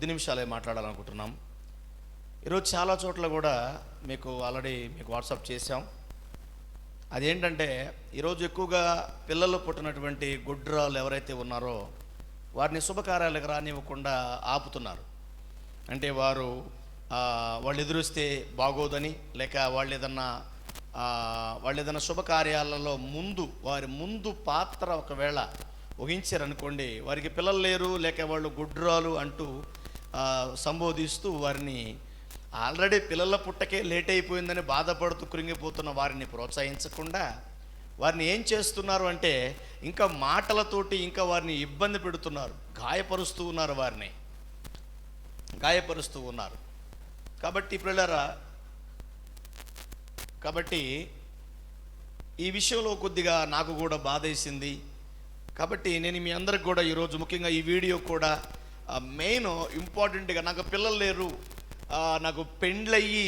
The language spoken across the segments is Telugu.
కొద్ది నిమిషాలే మాట్లాడాలనుకుంటున్నాం. ఈరోజు చాలా చోట్ల కూడా మీకు ఆల్రెడీ వాట్సాప్ చేశాం. అదేంటంటే ఈరోజు ఎక్కువగా పిల్లలు పుట్టినటువంటి గుడ్రాలు ఎవరైతే ఉన్నారో వారిని శుభకార్యాలకు రానివ్వకుండా ఆపుతున్నారు. అంటే వాళ్ళు ఎదురొస్తే బాగోదని, లేక వాళ్ళు ఏదన్నా శుభకార్యాలలో వారి ముందు పాత్ర ఒకవేళ వహించారనుకోండి, వారికి పిల్లలు లేరు లేక వాళ్ళు గుడ్రాలు అంటూ సంబోధిస్తూ వారిని ఆల్రెడీ పిల్లల పుట్టకే లేట్ అయిపోయిందని బాధపడుతూ కృంగిపోతున్న వారిని ప్రోత్సహించకుండా వారిని ఏం చేస్తున్నారు అంటే ఇంకా మాటలతోటి ఇంకా వారిని ఇబ్బంది పెడుతున్నారు, గాయపరుస్తూ ఉన్నారు. కాబట్టి పిల్లరా, ఈ విషయంలో కొద్దిగా నాకు కూడా బాధ వేసింది. కాబట్టి నేను మీ అందరికి కూడా ఈరోజు ముఖ్యంగా ఈ వీడియో కూడా మెయిన్ ఇంపార్టెంట్గా, నాకు పిల్లలు లేరు, నాకు పెండ్లయ్యి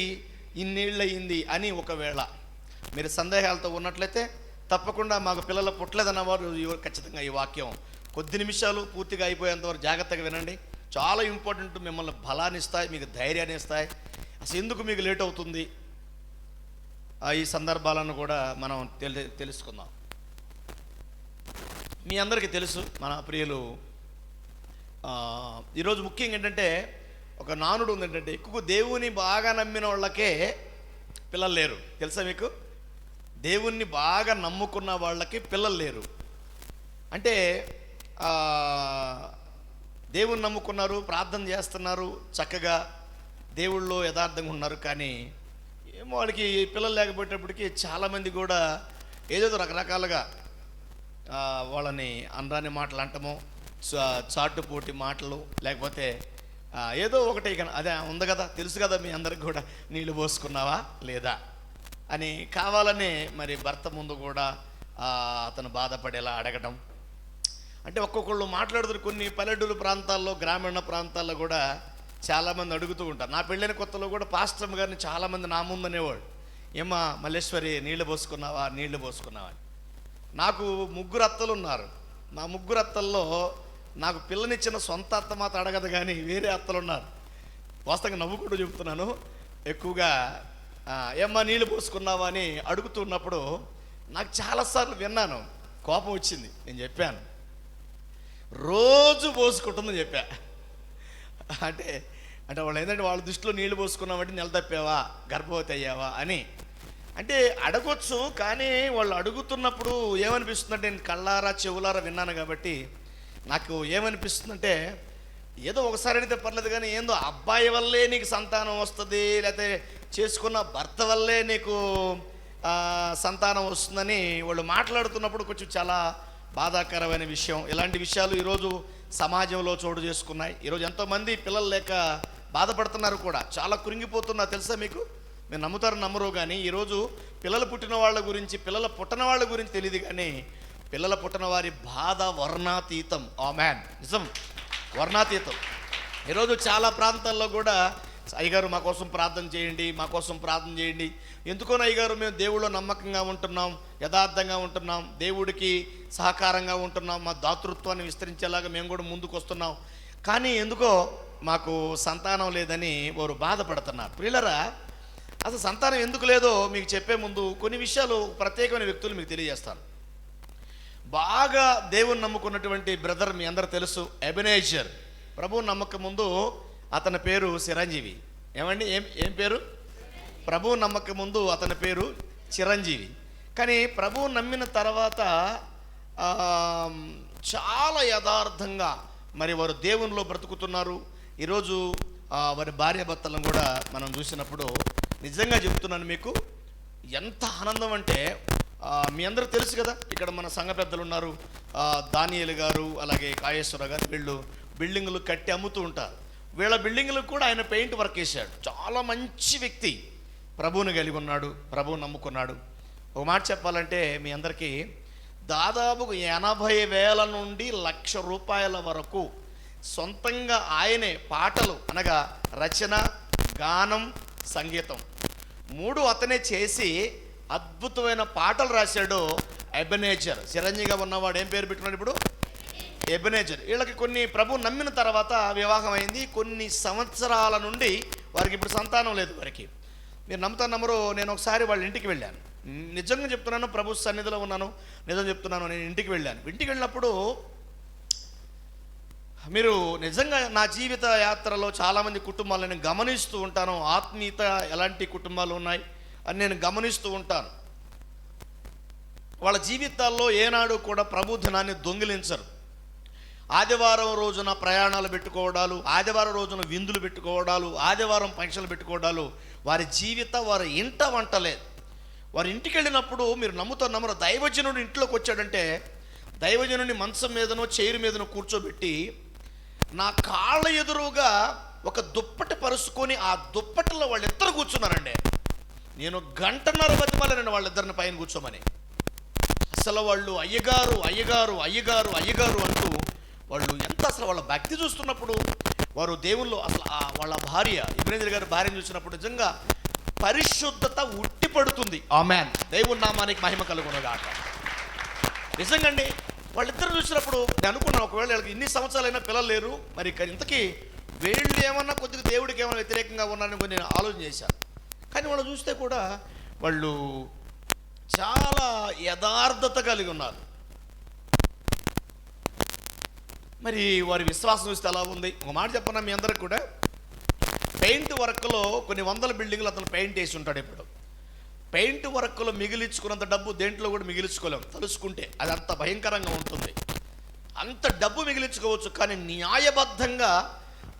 ఇన్నేళ్ళు అయ్యింది అని ఒకవేళ మీరు సందేహాలతో ఉన్నట్లయితే తప్పకుండా మాకు పిల్లలు పుట్టలేదన్న వారు ఖచ్చితంగా ఈ వాక్యం కొద్ది నిమిషాలు పూర్తిగా అయిపోయేంతవరకు జాగ్రత్తగా వినండి. చాలా ఇంపార్టెంట్, మిమ్మల్ని బలాన్ని ఇస్తాయి, మీకు ధైర్యాన్ని ఇస్తాయి. అసలు ఎందుకు మీకు లేట్ అవుతుంది ఈ సందర్భాలను కూడా మనం తెలుసుకుందాం. మీ అందరికీ తెలుసు, మన ప్రియులు ఈరోజు ముఖ్యంగా ఏంటంటే ఒక నానుడు ఉంది ఏంటంటే ఎక్కువ దేవుని బాగా నమ్మిన వాళ్ళకే పిల్లలు లేరు. తెలుసా మీకు? దేవుణ్ణి బాగా నమ్ముకున్న వాళ్ళకి పిల్లలు లేరు. అంటే దేవుణ్ణి నమ్ముకున్నారు, ప్రార్థన చేస్తున్నారు, చక్కగా దేవుళ్ళో యథార్థంగా ఉన్నారు. కానీ ఏమో వాళ్ళకి పిల్లలు లేకపోయేటప్పటికి చాలామంది కూడా ఏదేదో రకరకాలుగా వాళ్ళని అనరాని మాటలు అంటమో, చాటుపోటి మాటలు, లేకపోతే ఏదో ఒకటి అదే ఉంది కదా, తెలుసు కదా మీ అందరికి కూడా, నీళ్లు పోసుకున్నావా లేదా అని కావాలనే మరి భర్త ముందు కూడా అతను బాధపడేలా అడగడం. అంటే ఒక్కొక్కళ్ళు మాట్లాడుతారు. కొన్ని పల్లెటూరు ప్రాంతాల్లో, గ్రామీణ ప్రాంతాల్లో కూడా చాలామంది అడుగుతూ ఉంటారు. నా పెళ్ళైన కొత్తలో కూడా పాస్టర్ గారిని చాలామంది నా ముందు అనేవాడు, ఏమ్మా మల్లేశ్వరి నీళ్లు పోసుకున్నావా అని. నాకు 3 అత్తలు ఉన్నారు. నా 3 అత్తల్లో నాకు పిల్లనిచ్చిన సొంత అత్త మాత్రం అడగదు, కానీ వేరే అత్తలు ఉన్నారు. వాస్తవంగా నవ్వుకుంటూ చెప్తున్నాను. ఎక్కువగా ఏమ్మా నీళ్ళు పోసుకున్నావా అని అడుగుతున్నప్పుడు నాకు చాలాసార్లు విన్నాను, కోపం వచ్చింది. నేను చెప్పాను, రోజు పోసుకుంటుందని చెప్పా. అంటే వాళ్ళు ఏంటంటే వాళ్ళ దృష్టిలో నీళ్లు పోసుకున్నామంటే నెల తప్పావా, గర్భవతి అయ్యావా అని. అంటే అడగొచ్చు, కానీ వాళ్ళు అడుగుతున్నప్పుడు ఏమనిపిస్తుందంటే, నేను కళ్ళారా చెవులారా విన్నాను కాబట్టి నాకు ఏమనిపిస్తుందంటే, ఏదో ఒకసారి అడిగితే పర్లేదు, కానీ ఏందో అబ్బాయి వల్లే నీకు సంతానం వస్తుంది, లేకపోతే చేసుకున్న భర్త వల్లే నీకు సంతానం వస్తుందని వాళ్ళు మాట్లాడుతున్నప్పుడు కొంచెం చాలా బాధాకరమైన విషయం. ఇలాంటి విషయాలు ఈరోజు సమాజంలో చోటు చేసుకున్నాయి. ఈరోజు ఎంతోమంది పిల్లలు లేక బాధపడుతున్నారు కూడా, చాలా కృంగిపోతున్నారు. తెలుసా మీకు? మీరు నమ్ముతారు నమ్మరు, కానీ ఈరోజు పిల్లలు పుట్టిన వాళ్ళ గురించి, పిల్లలు పుట్టిన వాళ్ళ గురించి తెలియదు, కానీ పిల్లల పుట్టిన వారి బాధ వర్ణాతీతం. ఆమేన్, నిజం, వర్ణాతీతం. ఈరోజు చాలా ప్రాంతాల్లో కూడా అయ్యగారు మా కోసం ప్రార్థన చేయండి, ఎందుకోనో అయ్యగారు మేము దేవుళ్ళో నమ్మకంగా ఉంటున్నాం, యథార్థంగా ఉంటున్నాం, దేవుడికి సహకారంగా ఉంటున్నాం, మా దాతృత్వాన్ని విస్తరించేలాగా మేము కూడా ముందుకు వస్తున్నాం, కానీ ఎందుకో మాకు సంతానం లేదని వారు బాధపడుతున్నారు. ప్రియులరా, అసలు సంతానం ఎందుకు లేదో మీకు చెప్పే ముందు కొన్ని విషయాలు ప్రత్యేకమైన వ్యక్తులు మీకు తెలియజేస్తాను. బాగా దేవుని నమ్ముకున్నటువంటి బ్రదర్ మీ అందరూ తెలుసు, ఎబెనేజర్. ప్రభువు నమ్మకం ముందు అతని పేరు చిరంజీవి. ఏమండి, ఏం పేరు? ప్రభువు నమ్మకం ముందు అతని పేరు చిరంజీవి. కానీ ప్రభువు నమ్మిన తర్వాత చాలా యథార్థంగా మరి వారు దేవునిలో బ్రతుకుతున్నారు. ఈరోజు వారి భార్యాభర్తలను కూడా మనం చూసినప్పుడు నిజంగా చెప్తున్నాను మీకు, ఎంత ఆనందం అంటే, మీ అందరూ తెలుసు కదా, ఇక్కడ మన సంఘ పెద్దలు ఉన్నారు, దానియేలు గారు, అలాగే కాయేశ్వర గారు. వీళ్ళు బిల్డింగులు కట్టి అమ్ముతూ ఉంటారు. వీళ్ళ బిల్డింగులకు కూడా ఆయన పెయింట్ వర్క్ వేశాడు. చాలా మంచి వ్యక్తి, ప్రభువుని కలిగి ఉన్నాడు, ప్రభువుని నమ్ముకున్నాడు. ఒక మాట చెప్పాలంటే మీ అందరికీ, దాదాపు 80,000 నుండి 1,00,000 రూపాయల వరకు సొంతంగా ఆయనే పాటలు, అనగా రచన, గానం, సంగీతం 3 అతనే చేసి అద్భుతమైన పాటలు రాశాడు ఎబెనేజర్. చిరంజీవిగా ఉన్నవాడు ఏం పేరు పెట్టుకున్నాడు ఇప్పుడు? ఎబెనేజర్. వీళ్ళకి కొన్ని ప్రభు నమ్మిన తర్వాత వివాహం అయింది. కొన్ని సంవత్సరాల నుండి వారికి ఇప్పుడు సంతానం లేదు. వారికి మీరు నమ్మరో, నేను ఒకసారి వాళ్ళ ఇంటికి వెళ్ళాను. నిజంగా చెప్తున్నాను, ప్రభు సన్నిధిలో ఉన్నాను, నిజం చెప్తున్నాను. నేను ఇంటికి వెళ్ళాను. ఇంటికి వెళ్ళినప్పుడు మీరు నిజంగా నా జీవిత యాత్రలో చాలామంది కుటుంబాలను నేను గమనిస్తూ ఉంటాను. ఆత్మీయత ఎలాంటి కుటుంబాలు ఉన్నాయి అని నేను గమనిస్తూ ఉంటాను. వాళ్ళ జీవితాల్లో ఏనాడు కూడా ప్రభు ధనాన్ని దొంగిలించరు. ఆదివారం రోజున ప్రయాణాలు పెట్టుకోవడాలు, ఆదివారం రోజున విందులు పెట్టుకోవడాలు, ఆదివారం ఫంక్షన్లు పెట్టుకోవడాలు వారి వారి ఇంట వంటలేదు. వారి ఇంటికి వెళ్ళినప్పుడు మీరు నమ్మరు, దైవజనుడు ఇంట్లోకి వచ్చాడంటే దైవజనుడిని మంచం మీదనో చైరు మీదనో కూర్చోబెట్టి నా కాళ్ళ ఎదురుగా ఒక దుప్పటి పరుచుకొని ఆ దుప్పటిలో వాళ్ళిద్దరు కూర్చున్నారండి. నేను గంటన్నర బతిమాలండి వాళ్ళిద్దరిని పైన కూర్చోమని. అసలు వాళ్ళు అయ్యగారు అయ్యగారు అయ్యగారు అయ్యగారు అంటూ వాళ్ళు ఎంత అసలు వాళ్ళ భక్తి చూస్తున్నప్పుడు వారు దేవుళ్ళు అసలు వాళ్ళ భార్య ఎబెనేజర్ గారి భార్యను చూసినప్పుడు నిజంగా పరిశుద్ధత ఉట్టి పడుతుంది. ఆమేన్. దేవుని నామానికి మహిమ కలుగునుగాక. నిజంగా అండి, వాళ్ళిద్దరు చూసినప్పుడు నేను అనుకున్నాను, ఒకవేళ వీళ్ళకి ఇన్ని సంవత్సరాలైనా పిల్లలు లేరు, మరి ఇంతకీ వీళ్ళు ఏమన్నా కొద్దిగా దేవుడికి ఏమైనా వ్యతిరేకంగా ఉన్నారని నేను ఆలోచన చేశాను. కానీ వాళ్ళు చూస్తే కూడా వాళ్ళు చాలా యథార్థత కలిగి ఉన్నారు. మరి వారి విశ్వాసం చూస్తే ఎలా ఉంది? ఒక మాట చెప్పన్నా మీ అందరికి కూడా, పెయింట్ వర్క్లో కొన్ని వందల బిల్డింగ్లు అతను పెయింట్ వేసి ఉంటాడు. ఇప్పుడు పెయింట్ వర్క్లో మిగిలించుకున్నంత డబ్బు దేంట్లో కూడా మిగిలించుకోలేము. తలుసుకుంటే అది అంత భయంకరంగా ఉంటుంది. అంత డబ్బు మిగిలించుకోవచ్చు, కానీ న్యాయబద్ధంగా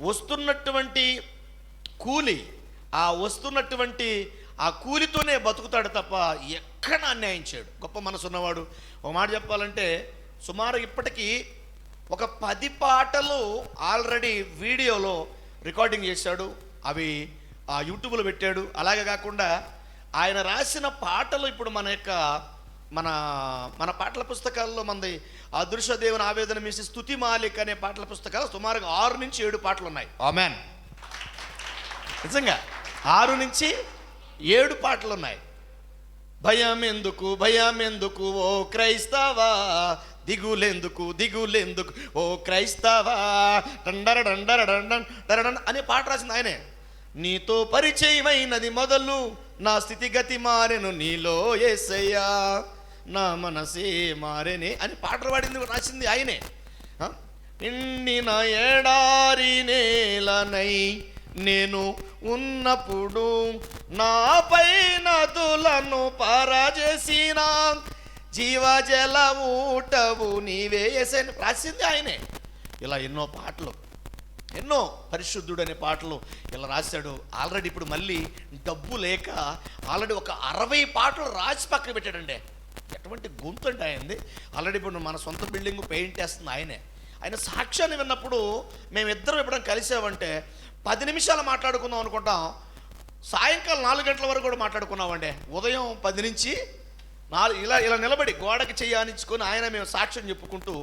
వస్తున్నటువంటి కూలి, ఆ వస్తున్నటువంటి ఆ కూలితోనే బతుకుతాడు తప్ప ఎక్కడ అన్యాయం చేయడు. గొప్ప మనసు ఉన్నవాడు. ఒక మాట చెప్పాలంటే సుమారు ఇప్పటికీ ఒక 10 పాటలు ఆల్రెడీ వీడియోలో రికార్డింగ్ చేశాడు. అవి యూట్యూబ్లో పెట్టాడు. అలాగే కాకుండా ఆయన రాసిన పాటలు ఇప్పుడు మన పాటల పుస్తకాల్లో మనది అదృశ్య దేవుని ఆవేదన మీసి స్తుతి మాలిక్ అనే పాటల పుస్తకాలు సుమారుగా 6 నుంచి 7 పాటలు ఉన్నాయి. ఆమేన్. నిజంగా 6 నుంచి 7 పాటలు ఉన్నాయి. భయం ఎందుకు ఓ క్రైస్తవా, దిగులెందుకు ఓ క్రైస్తవా, డండర డండర డండన్ డరడన్ అనే పాట రాసింది ఆయనే. నీతో పరిచయమైనది మొదలు, నా స్థితిగతి మారెను నీలో యేసయ్యా, నా మనసే మారెనే అని పాటలు పాడింది రాసింది ఆయనే. నిండిన ఎడారి నేలనై నేను ఉన్నప్పుడు నాపై నదులను పారజేసిన జీవజల ఊటవు నీవే యేసయ్యా రాసింది ఆయనే. ఇలా ఎన్నో పాటలు, ఎన్నో పరిశుద్ధుడు అనే పాటలు ఇలా రాశాడు. ఆల్రెడీ ఇప్పుడు మళ్ళీ డబ్బు లేక ఆల్రెడీ ఒక 60 పాటలు రాసి పక్కన పెట్టాడండి. ఎటువంటి గొంతు అంటే ఆయనది. ఆల్రెడీ ఇప్పుడు మన సొంత బిల్డింగ్ పెయింట్ వేస్తుంది ఆయనే. ఆయన సాక్ష్యాన్ని విన్నప్పుడు మేమిద్దరం ఎప్పుడైనా కలిసామంటే 10 నిమిషాలు మాట్లాడుకుందాం అనుకుంటాం, సాయంకాలం 4 గంటల వరకు కూడా మాట్లాడుకున్నామండి. ఉదయం 10 నుంచి 4 ఇలా నిలబడి గోడకి చెయ్యానించుకొని ఆయన మేము సాక్ష్యం చెప్పుకుంటూ,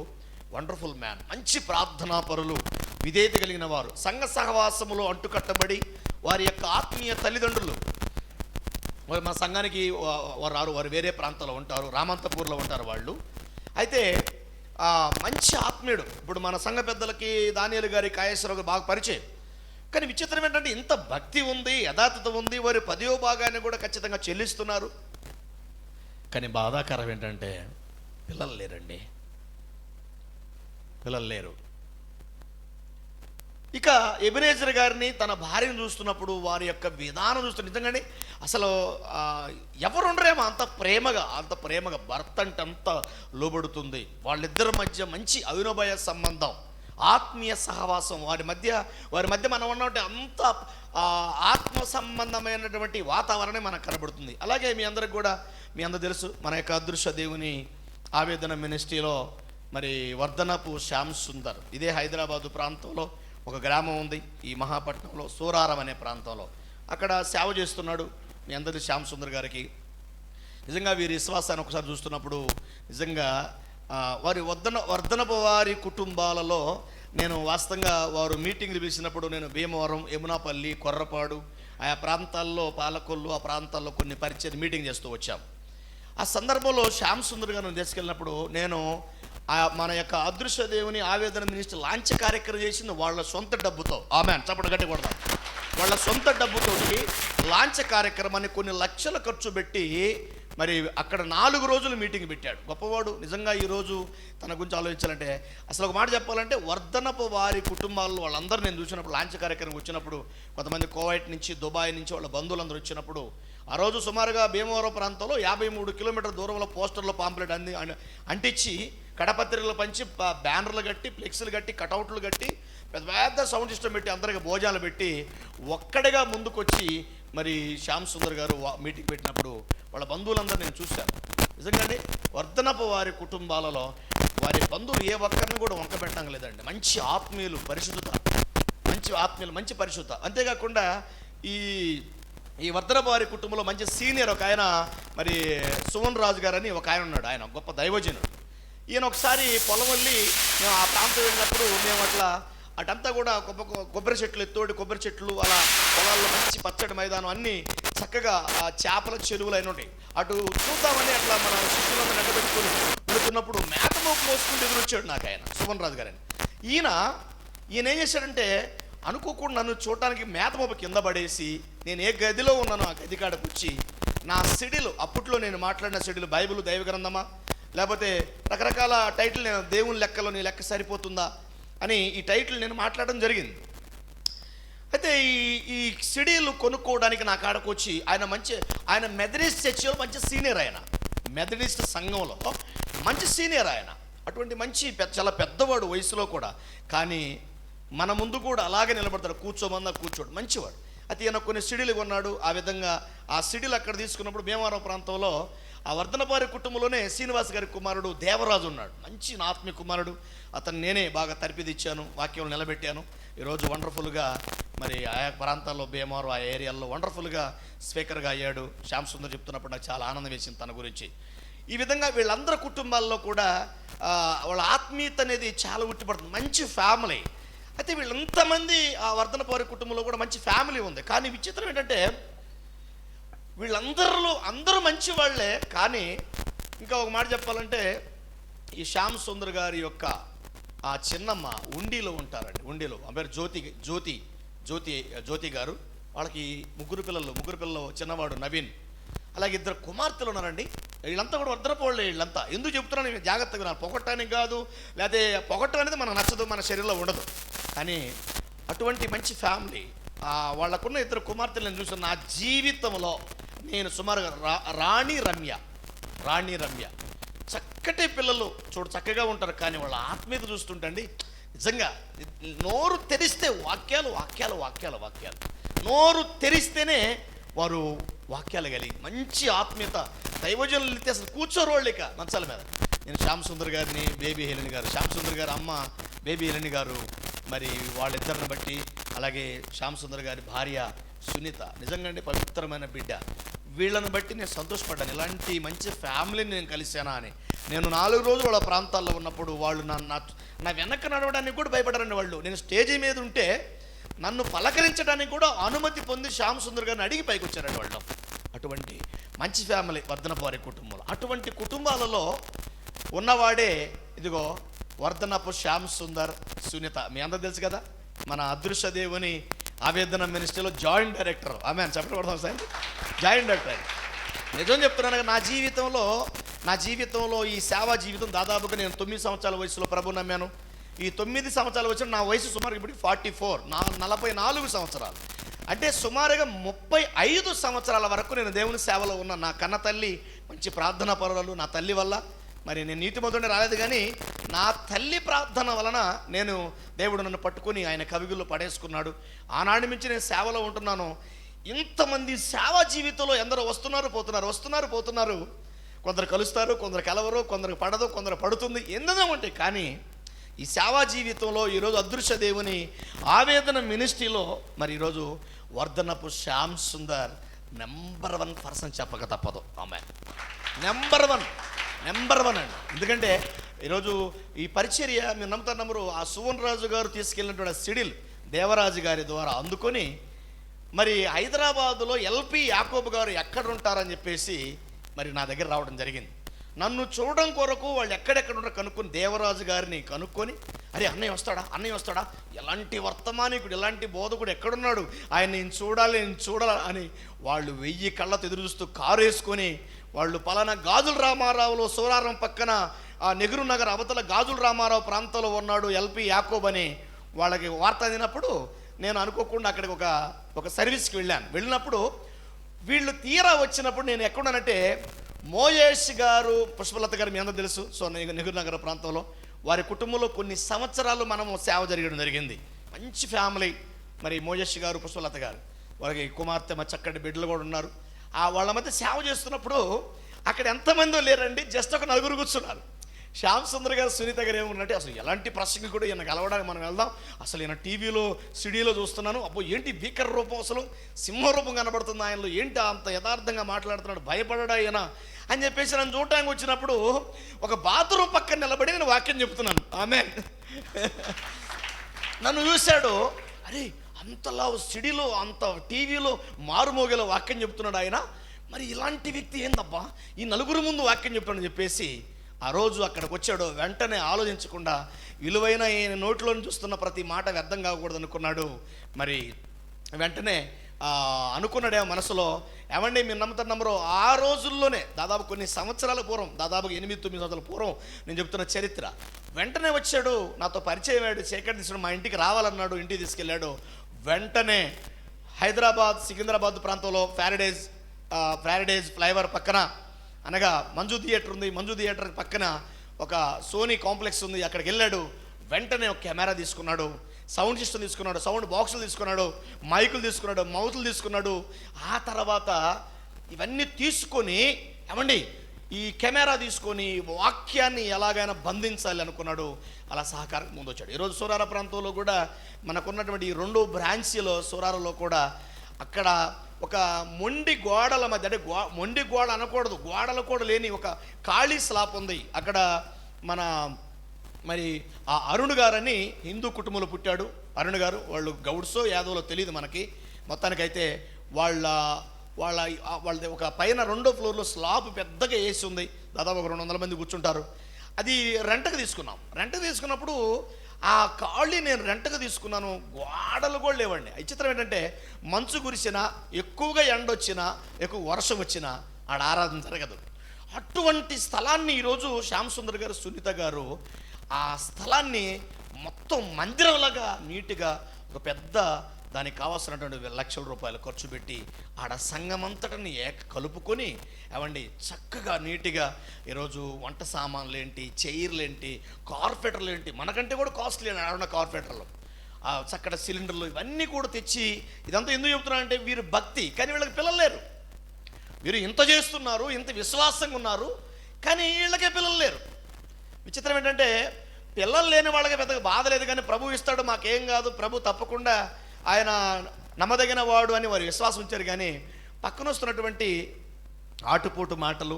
వండర్ఫుల్ మ్యాన్, మంచి ప్రార్థనా పరులు, విధేయత కలిగిన వారు, సంఘ సహవాసములో అంటుకట్టబడి వారి యొక్క ఆత్మీయ తల్లిదండ్రులు. మా సంఘానికి వారు వేరే ప్రాంతాల్లో ఉంటారు, రామంతపూర్లో ఉంటారు వాళ్ళు. అయితే మంచి ఆత్మీయుడు. ఇప్పుడు మన సంఘ పెద్దలకి దానియేలు గారి, కాయేశ్వరరావు గారు బాగా పరిచయం. కానీ విచిత్రం ఏంటంటే ఇంత భక్తి ఉంది, యథార్థత ఉంది, వారి 10వ భాగాన్ని కూడా ఖచ్చితంగా చెల్లిస్తున్నారు. కానీ బాధాకరం ఏంటంటే పిల్లలు లేరండి, పిల్లలు లేరు. ఇక ఎబెనేజర్ గారిని తన భార్యను చూస్తున్నప్పుడు వారి యొక్క విధానం చూస్తున్న నిజంగానే అసలు ఎవరుండరేమో అంత ప్రేమగా భర్త అంటే అంత లోబడుతుంది. వాళ్ళిద్దరి మధ్య మంచి అవినోభయ సంబంధం, ఆత్మీయ సహవాసం వారి మధ్య మనం ఉన్నటువంటి అంత ఆత్మ సంబంధమైనటువంటి వాతావరణం మనకు కనబడుతుంది. అలాగే మీ అందరూ తెలుసు, మన యొక్క అదృశ్య దేవుని ఆవేదన మినిస్ట్రీలో మరి వర్ధనపు శ్యామ్ సుందర్, ఇదే హైదరాబాదు ప్రాంతంలో ఒక గ్రామం ఉంది, ఈ మహాపట్నంలో సూరారం అనే ప్రాంతంలో. అక్కడ సేవ చేస్తున్నాడు. మీ అందరి శ్యామ్ సుందర్ గారికి నిజంగా వీరి విశ్వాసాన్ని ఒకసారి చూస్తున్నప్పుడు నిజంగా వారి వర్ధనపు వారి కుటుంబాలలో నేను వాస్తవంగా వారు మీటింగ్లు పిలిచినప్పుడు నేను భీమవరం, యమునాపల్లి, కొర్రపాడు ఆయా ప్రాంతాల్లో, పాలకొల్లు ఆ ప్రాంతాల్లో కొన్ని పరిచయం మీటింగ్ చేస్తూ వచ్చాం. ఆ సందర్భంలో శ్యామ్ సుందర్ గారిని తీసుకెళ్ళినప్పుడు నేను మన యొక్క అదృశ్య దేవుని ఆవేదన మినిస్టర్ లాంచ్ కార్యక్రమం చేసింది వాళ్ళ సొంత డబ్బుతో. ఆమెన్, చప్పటి గట్టి కొడదాం. వాళ్ళ సొంత డబ్బుతోటి లాంచ్ కార్యక్రమాన్ని కొన్ని లక్షల ఖర్చు పెట్టి మరి అక్కడ 4 రోజులు మీటింగ్ పెట్టాడు. గొప్పవాడు నిజంగా. ఈరోజు తన గురించి ఆలోచించాలంటే, అసలు ఒక మాట చెప్పాలంటే, వర్ధనపు వారి కుటుంబాల్లో వాళ్ళందరూ నేను చూసినప్పుడు, లాంచ్ కార్యక్రమం వచ్చినప్పుడు, కొంతమంది కోవైట్ నుంచి, దుబాయ్ నుంచి వాళ్ళ బంధువులందరూ వచ్చినప్పుడు, ఆ రోజు సుమారుగా భీమవరం ప్రాంతంలో 53 కిలోమీటర్ల దూరంలో పోస్టర్లో పాంప్లెట్ అంటించి, కడపత్రికలు పంచి, బ్యానర్లు కట్టి, ఫ్లెక్స్లు కట్టి, కటౌట్లు కట్టి, పెద్ద పెద్ద సౌండ్ సిస్టమ్ పెట్టి, అందరికి భోజనాలు పెట్టి, ఒక్కడిగా ముందుకొచ్చి మరి శ్యామ్ సుందర్ గారు మీటింగ్ పెట్టినప్పుడు వాళ్ళ బంధువులందరూ నేను చూశాను. నిజంగానే వర్ధనపు వారి కుటుంబాలలో వారి బంధువులు ఏ ఒక్కరిని కూడా వంకబెట్టడం లేదండి. మంచి ఆత్మీయులు, పరిశుద్ధత, మంచి ఆత్మీయులు, మంచి పరిశుద్ధత. అంతేకాకుండా ఈ వర్ధనపు వారి కుటుంబంలో మంచి సీనియర్ ఒక ఆయన, మరి సువన్ రాజు గారు అని ఒక ఆయన ఉన్నాడు. ఆయన గొప్ప దైవజనుడు. ఈయన ఒకసారి పొలం వెళ్ళి మేము ఆ ప్రాంతం వెళ్ళినప్పుడు మేము అటంతా కూడా కొబ్బరి చెట్లు, ఎత్తోటి కొబ్బరి చెట్లు, అలా పొలాల్లో మంచి పచ్చడి మైదానం, అన్నీ చక్కగా చేపల చెరువులు అయిన ఉంటాయి. అటు చూద్దామని అట్లా మన శిష్యులంతా నెట్టబెట్టుకొని వెళుతున్నప్పుడు మేతమోపు మోసుకుంటూ ఎదురొచ్చాడు నాకు ఆయన, సువన్ రాజు గారని. ఈయన ఏం చేశాడంటే, అనుకోకుండా నన్ను చూడటానికి మేతమోపు కింద పడేసి, నేను ఏ గదిలో ఉన్నానో ఆ గది కాడకు వచ్చి నా సిడిలు, అప్పట్లో నేను మాట్లాడిన సిడిలు, బైబిల్, దైవ గ్రంథమా, లేకపోతే రకరకాల టైటిల్, నేను దేవుని లెక్కలో నీ లెక్క సరిపోతుందా అని ఈ టైటిల్ నేను మాట్లాడడం జరిగింది. అయితే ఈ సిడీలు కొనుక్కోవడానికి నా కాడకు వచ్చి ఆయన మెథడిస్ట్ చర్చిలో మంచి సీనియర్, ఆయన మెథడిస్ట్ సంఘంలో మంచి సీనియర్ ఆయన. అటువంటి మంచి చాలా పెద్దవాడు వయసులో కూడా, కానీ మన ముందు కూడా అలాగే నిలబడతాడు, కూర్చోమన్నా కూర్చోడు, మంచివాడు. అయితే ఈయన కొన్ని సిడీలు కొన్నాడు. ఆ విధంగా ఆ సిడీలు అక్కడ తీసుకున్నప్పుడు భీమవరం ప్రాంతంలో ఆ వర్ధనపారి కుటుంబంలోనే శ్రీనివాస్ గారి కుమారుడు దేవరాజు ఉన్నాడు. మంచి ఆత్మీయ కుమారుడు. అతను నేనే బాగా తర్పిదిచ్చాను, వాక్యం నిలబెట్టాను. ఈరోజు వండర్ఫుల్గా మరి ఆయా ప్రాంతాల్లో, భీమవరం ఆ ఏరియాల్లో వండర్ఫుల్గా స్పీకర్గా అయ్యాడు. శ్యామ్ సుందర్ చెప్తున్నప్పుడు నాకు చాలా ఆనందం వేసింది తన గురించి. ఈ విధంగా వీళ్ళందరి కుటుంబాల్లో కూడా వాళ్ళ ఆత్మీయత అనేది చాలా ఉట్టిపడుతుంది. మంచి ఫ్యామిలీ. అయితే వీళ్ళంతమంది ఆ వర్ధనపారి కుటుంబంలో కూడా మంచి ఫ్యామిలీ ఉంది. కానీ విచిత్రం ఏంటంటే, అందరూ మంచి వాళ్ళే. కానీ ఇంకా ఒక మాట చెప్పాలంటే, ఈ శ్యామ్ సుందర్ గారి యొక్క ఆ చిన్నమ్మ ఉండిలో ఉంటారండి. ఉండిలో ఆ పేరు జ్యోతి గారు. వాళ్ళకి ముగ్గురు పిల్లలు, చిన్నవాడు నవీన్, అలాగే 2 కుమార్తెలు ఉన్నారండి. వీళ్ళంతా కూడా వర్ధనపోళ్ళే. వీళ్ళంతా ఎందుకు చెప్తున్నాను, నేను జాగ్రత్తగా వినాలి. పొగట్టానికి కాదు, లేకపోతే పొగట్టం అనేది మనకు నచ్చదు, మన శరీరంలో ఉండదు. కానీ అటువంటి మంచి ఫ్యామిలీ, వాళ్ళకున్న 2 కుమార్తెలు నేను చూసాను. నా జీవితంలో నేను సుమారుగా రాణి రమ్య చక్కటి పిల్లలు, చక్కగా ఉంటారు. కానీ వాళ్ళ ఆత్మీయత చూస్తుంటండి, నిజంగా నోరు తెరిస్తే వాక్యాలు. నోరు తెరిస్తేనే వారు వాక్యాలు కలిగి మంచి ఆత్మీయత, దైవజనులు ఇస్తే అసలు కూర్చోరోళ్ళు ఇక మంచాల మీద. నేను శ్యామ్ సుందర్ గారిని, బేబీ హెలెన్ గారు, శ్యామ్ సుందర్ గారు అమ్మ బేబీ హెలెన్ గారు, మరి వాళ్ళిద్దరిని బట్టి, అలాగే శ్యామ్ సుందర్ గారి భార్య సునీత, నిజంగా పవిత్రమైన బిడ్డ. వీళ్ళని బట్టి నేను సంతోషపడ్డాను. ఇలాంటి మంచి ఫ్యామిలీని నేను కలిసానా అని. నేను 4 రోజులు వాళ్ళ ప్రాంతాల్లో ఉన్నప్పుడు వాళ్ళు నా వెనక నడవడానికి కూడా భయపడారండి వాళ్ళు. నేను స్టేజీ మీద ఉంటే నన్ను పలకరించడానికి కూడా అనుమతి పొంది శ్యామ్ సుందర్ గారిని అడిగి పైకి వచ్చారండి వాళ్ళు. అటువంటి మంచి ఫ్యామిలీ వర్ధనపారి కుటుంబంలో. అటువంటి కుటుంబాలలో ఉన్నవాడే ఇదిగో వర్ధనపు శ్యామ్ సుందర్, సునీత. మీ అందరూ తెలుసు కదా, మన అదృశ్య దేవుని ఆవేదన మినిస్ట్రీలో జాయింట్ డైరెక్టర్. ఆమె చెప్పకూడదాం సార్, జాయింట్ డైరెక్టర్. నిజం చెప్తున్నాను, నా జీవితంలో ఈ సేవా జీవితం దాదాపుగా నేను 9 సంవత్సరాల వయసులో ప్రభు నమ్మాను. ఈ 9 సంవత్సరాల వచ్చిన నా వయసు సుమారు ఇప్పుడు 44, 44 సంవత్సరాలు. అంటే సుమారుగా 35 సంవత్సరాల వరకు నేను దేవుని సేవలో ఉన్న నా కన్న తల్లి మంచి ప్రార్థనా పరులు. నా తల్లి వల్ల మరి నేను నీతిమంతుడిని రాలేదు, కానీ నా తల్లి ప్రార్థన వలన దేవుడు నన్ను పట్టుకుని ఆయన కవిగుల్లో పడేసుకున్నాడు. ఆనాటి నుంచి నేను సేవలో ఉంటున్నాను. ఇంతమంది సేవా జీవితంలో ఎందరో వస్తున్నారు పోతున్నారు. కొందరు కలుస్తారు, కొందరు కలవరు, కొందరు పడదు, కొందరు పడుతుంది, ఎందులో ఉంటాయి. కానీ ఈ సేవా జీవితంలో ఈరోజు అదృశ్య దేవుని ఆవేదన మినిస్ట్రీలో మరి ఈరోజు వర్ధనపు శ్యామ్ సుందర్ నెంబర్ 1 పర్సన్ చెప్పక తప్పదు. ఆమె నెంబర్ వన్ అండి. ఎందుకంటే ఈరోజు ఈ పరిచర్య మీరు నమ్ముతారు ఆ సువన్ రాజు గారు తీసుకెళ్ళినటువంటి సిడిల్ దేవరాజు గారి ద్వారా అందుకొని మరి హైదరాబాదులో ఎల్పి యాకోబు గారు ఎక్కడ ఉంటారని చెప్పేసి మరి నా దగ్గర రావడం జరిగింది. నన్ను చూడడం కొరకు వాళ్ళు ఎక్కడెక్కడ ఉన్నారో కనుక్కొని దేవరాజు గారిని కనుక్కొని, అరే అన్నయ్య వస్తాడా, ఎలాంటి వర్తమానికుడు, ఎలాంటి బోధకుడు ఎక్కడున్నాడు, ఆయన నేను చూడాలి అని వాళ్ళు 1000 కళ్ళతో ఎదురు చూస్తూ కారు వేసుకొని వాళ్ళు పలానా గాజుల రామారావులో సోరారం పక్కన ఆ నెహ్రూ నగర్ అవతల గాజుల రామారావు ప్రాంతంలో ఉన్నాడు ఎల్పి యాకోబ్ అని వాళ్ళకి వార్త అందినప్పుడు నేను అనుకోకుండా అక్కడికి ఒక సర్వీస్కి వెళ్ళినప్పుడు వీళ్ళు తీరా వచ్చినప్పుడు నేను ఎక్కడున్నానంటే, మోయేష్ గారు, పుష్పలత గారు మీ అందరూ తెలుసు. సో నెహ్రూ నగర్ ప్రాంతంలో వారి కుటుంబంలో కొన్ని సంవత్సరాలు మనము సేవ జరగడం జరిగింది. మంచి ఫ్యామిలీ. మరి మోయేష్ గారు, పుష్పలత గారు, వారికి కుమార్తె చక్కటి బిడ్డలు కూడా ఉన్నారు. వాళ్ళ మధ్య సేవ చేస్తున్నప్పుడు అక్కడ ఎంతమందో లేరండి, జస్ట్ ఒక 4 కూర్చున్నారు. శ్యామ్ సుందర్ గారు, సునీత గారు ఏమన్నారంటే, అసలు ఎలాంటి ప్రసంగి కూడా ఈయన కలవడానికి మనం వెళ్దాం, అసలు ఈయన టీవీలో స్టూడియోలో చూస్తున్నాను, అబ్బో ఏంటి భీకర రూపం, అసలు సింహ రూపం కనబడుతుంది ఆయనలో, ఏంటి అంత యథార్థంగా మాట్లాడుతున్నాడు, భయపడడా ఈయన అని చెప్పేసి నన్ను చూడటానికి వచ్చినప్పుడు ఒక బాత్రూమ్ పక్కన నిలబడి నేను వాక్యం చెప్తున్నాను. ఆమేన్. నన్ను చూశాడు, అరే అంతలా స్టడీలో అంత టీవీలో మారుమోగేలో వాక్యం చెప్తున్నాడు ఆయన, మరి ఇలాంటి వ్యక్తి ఏందబ్బా ఈ 4 ముందు వాక్యం చెప్తాడని చెప్పేసి ఆ రోజు అక్కడికి వచ్చాడు. వెంటనే ఆలోచించకుండా విలువైన ఈయన నోట్లోని చూస్తున్న ప్రతి మాట వ్యర్థం కాకూడదు అనుకున్నాడు. మరి వెంటనే అనుకున్నాడే మనసులో, ఏమండి మీరు నమ్మరు, ఆ రోజుల్లోనే దాదాపు కొన్ని సంవత్సరాల పూర్వం, దాదాపు 8-9 సంవత్సరాల పూర్వం నేను చెప్తున్న చరిత్ర. వెంటనే వచ్చాడు, నాతో పరిచయం అయ్యాడు, చీకటి తీసుకుని మా ఇంటికి రావాలన్నాడు, ఇంటికి తీసుకెళ్ళాడు. వెంటనే హైదరాబాద్ సికింద్రాబాద్ ప్రాంతంలో ప్యారడైజ్ ఫ్లైఓవర్ పక్కన, అనగా మంజు థియేటర్ ఉంది, మంజు థియేటర్ పక్కన ఒక సోనీ కాంప్లెక్స్ ఉంది, అక్కడికి వెళ్ళాడు. వెంటనే ఒక కెమెరా తీసుకున్నాడు, సౌండ్ సిస్టమ్ తీసుకున్నాడు, సౌండ్ బాక్సులు తీసుకున్నాడు, మైకులు తీసుకున్నాడు, మౌతులు తీసుకున్నాడు. ఆ తర్వాత ఇవన్నీ తీసుకొని, ఏమండి ఈ కెమెరా తీసుకొని వాక్యాన్ని ఎలాగైనా బంధించాలి అనుకున్నాడు. అలా సహకారం ముందు వచ్చాడు. ఈరోజు సూరార ప్రాంతంలో కూడా మనకున్నటువంటి ఈ 2 బ్రాంచీలో సూరారలో కూడా అక్కడ ఒక మొండి గోడల మధ్య, అంటే మొండి గోడ అనకూడదు, గోడలు కూడా లేని ఒక ఖాళీ స్లాప్ ఉంది. అక్కడ మరి ఆ అరుణ్ గారని హిందూ కుటుంబంలో పుట్టాడు. అరుణ్ గారు, వాళ్ళు గౌడ్సో యాదవ్లో తెలియదు మనకి. మొత్తానికైతే వాళ్ళది ఒక పైన 2వ ఫ్లోర్లో స్లాబ్ పెద్దగా వేసి ఉంది, దాదాపు ఒక 200 మంది కూర్చుంటారు. అది రెంట్కి తీసుకున్నప్పుడు ఆ ఖాళీ నేను రెంట్కి తీసుకున్నాను. గోడలు కూడా లేవండి. విచిత్రం ఏంటంటే, మంచు కురిసినా, ఎక్కువగా ఎండ వచ్చినా, ఎక్కువ వర్షం వచ్చినా ఆడ ఆరాధన జరగదు. అటువంటి స్థలాన్ని ఈరోజు శ్యామ్ సుందర్ గారు, సునీత గారు ఆ స్థలాన్ని మొత్తం మందిరంలాగా నీట్గా ఒక పెద్ద, దానికి కావాల్సినటువంటి లక్షల రూపాయలు ఖర్చు పెట్టి ఆడ సంఘమంతటిని కలుపుకొని, ఏమండి చక్కగా నీట్గా ఈరోజు వంట సామాన్లు ఏంటి, చైర్లు ఏంటి, కార్పెటర్లు ఏంటి, మనకంటే కూడా కాస్ట్లీ ఆడున్న కార్పెటర్లు, ఆ చక్కటి సిలిండర్లు, ఇవన్నీ కూడా తెచ్చి, ఇదంతా ఎందుకు చెప్తున్నారంటే వీరు భక్తి, కానీ వీళ్ళకి పిల్లలు లేరు. వీరు ఇంత చేస్తున్నారు, ఇంత విశ్వాసంగా ఉన్నారు, కానీ వీళ్ళకే పిల్లలు లేరు. విచిత్రం ఏంటంటే, పిల్లలు లేని వాళ్ళకి పెద్దగా బాధ లేదు, కానీ ప్రభు ఇస్తాడు, మాకేం కాదు, ప్రభు తప్పకుండా ఆయన నమ్మదగిన వాడు అని వారు విశ్వాసం ఉంచారు. కానీ పక్కన వస్తున్నటువంటి ఆటుపోటు మాటలు,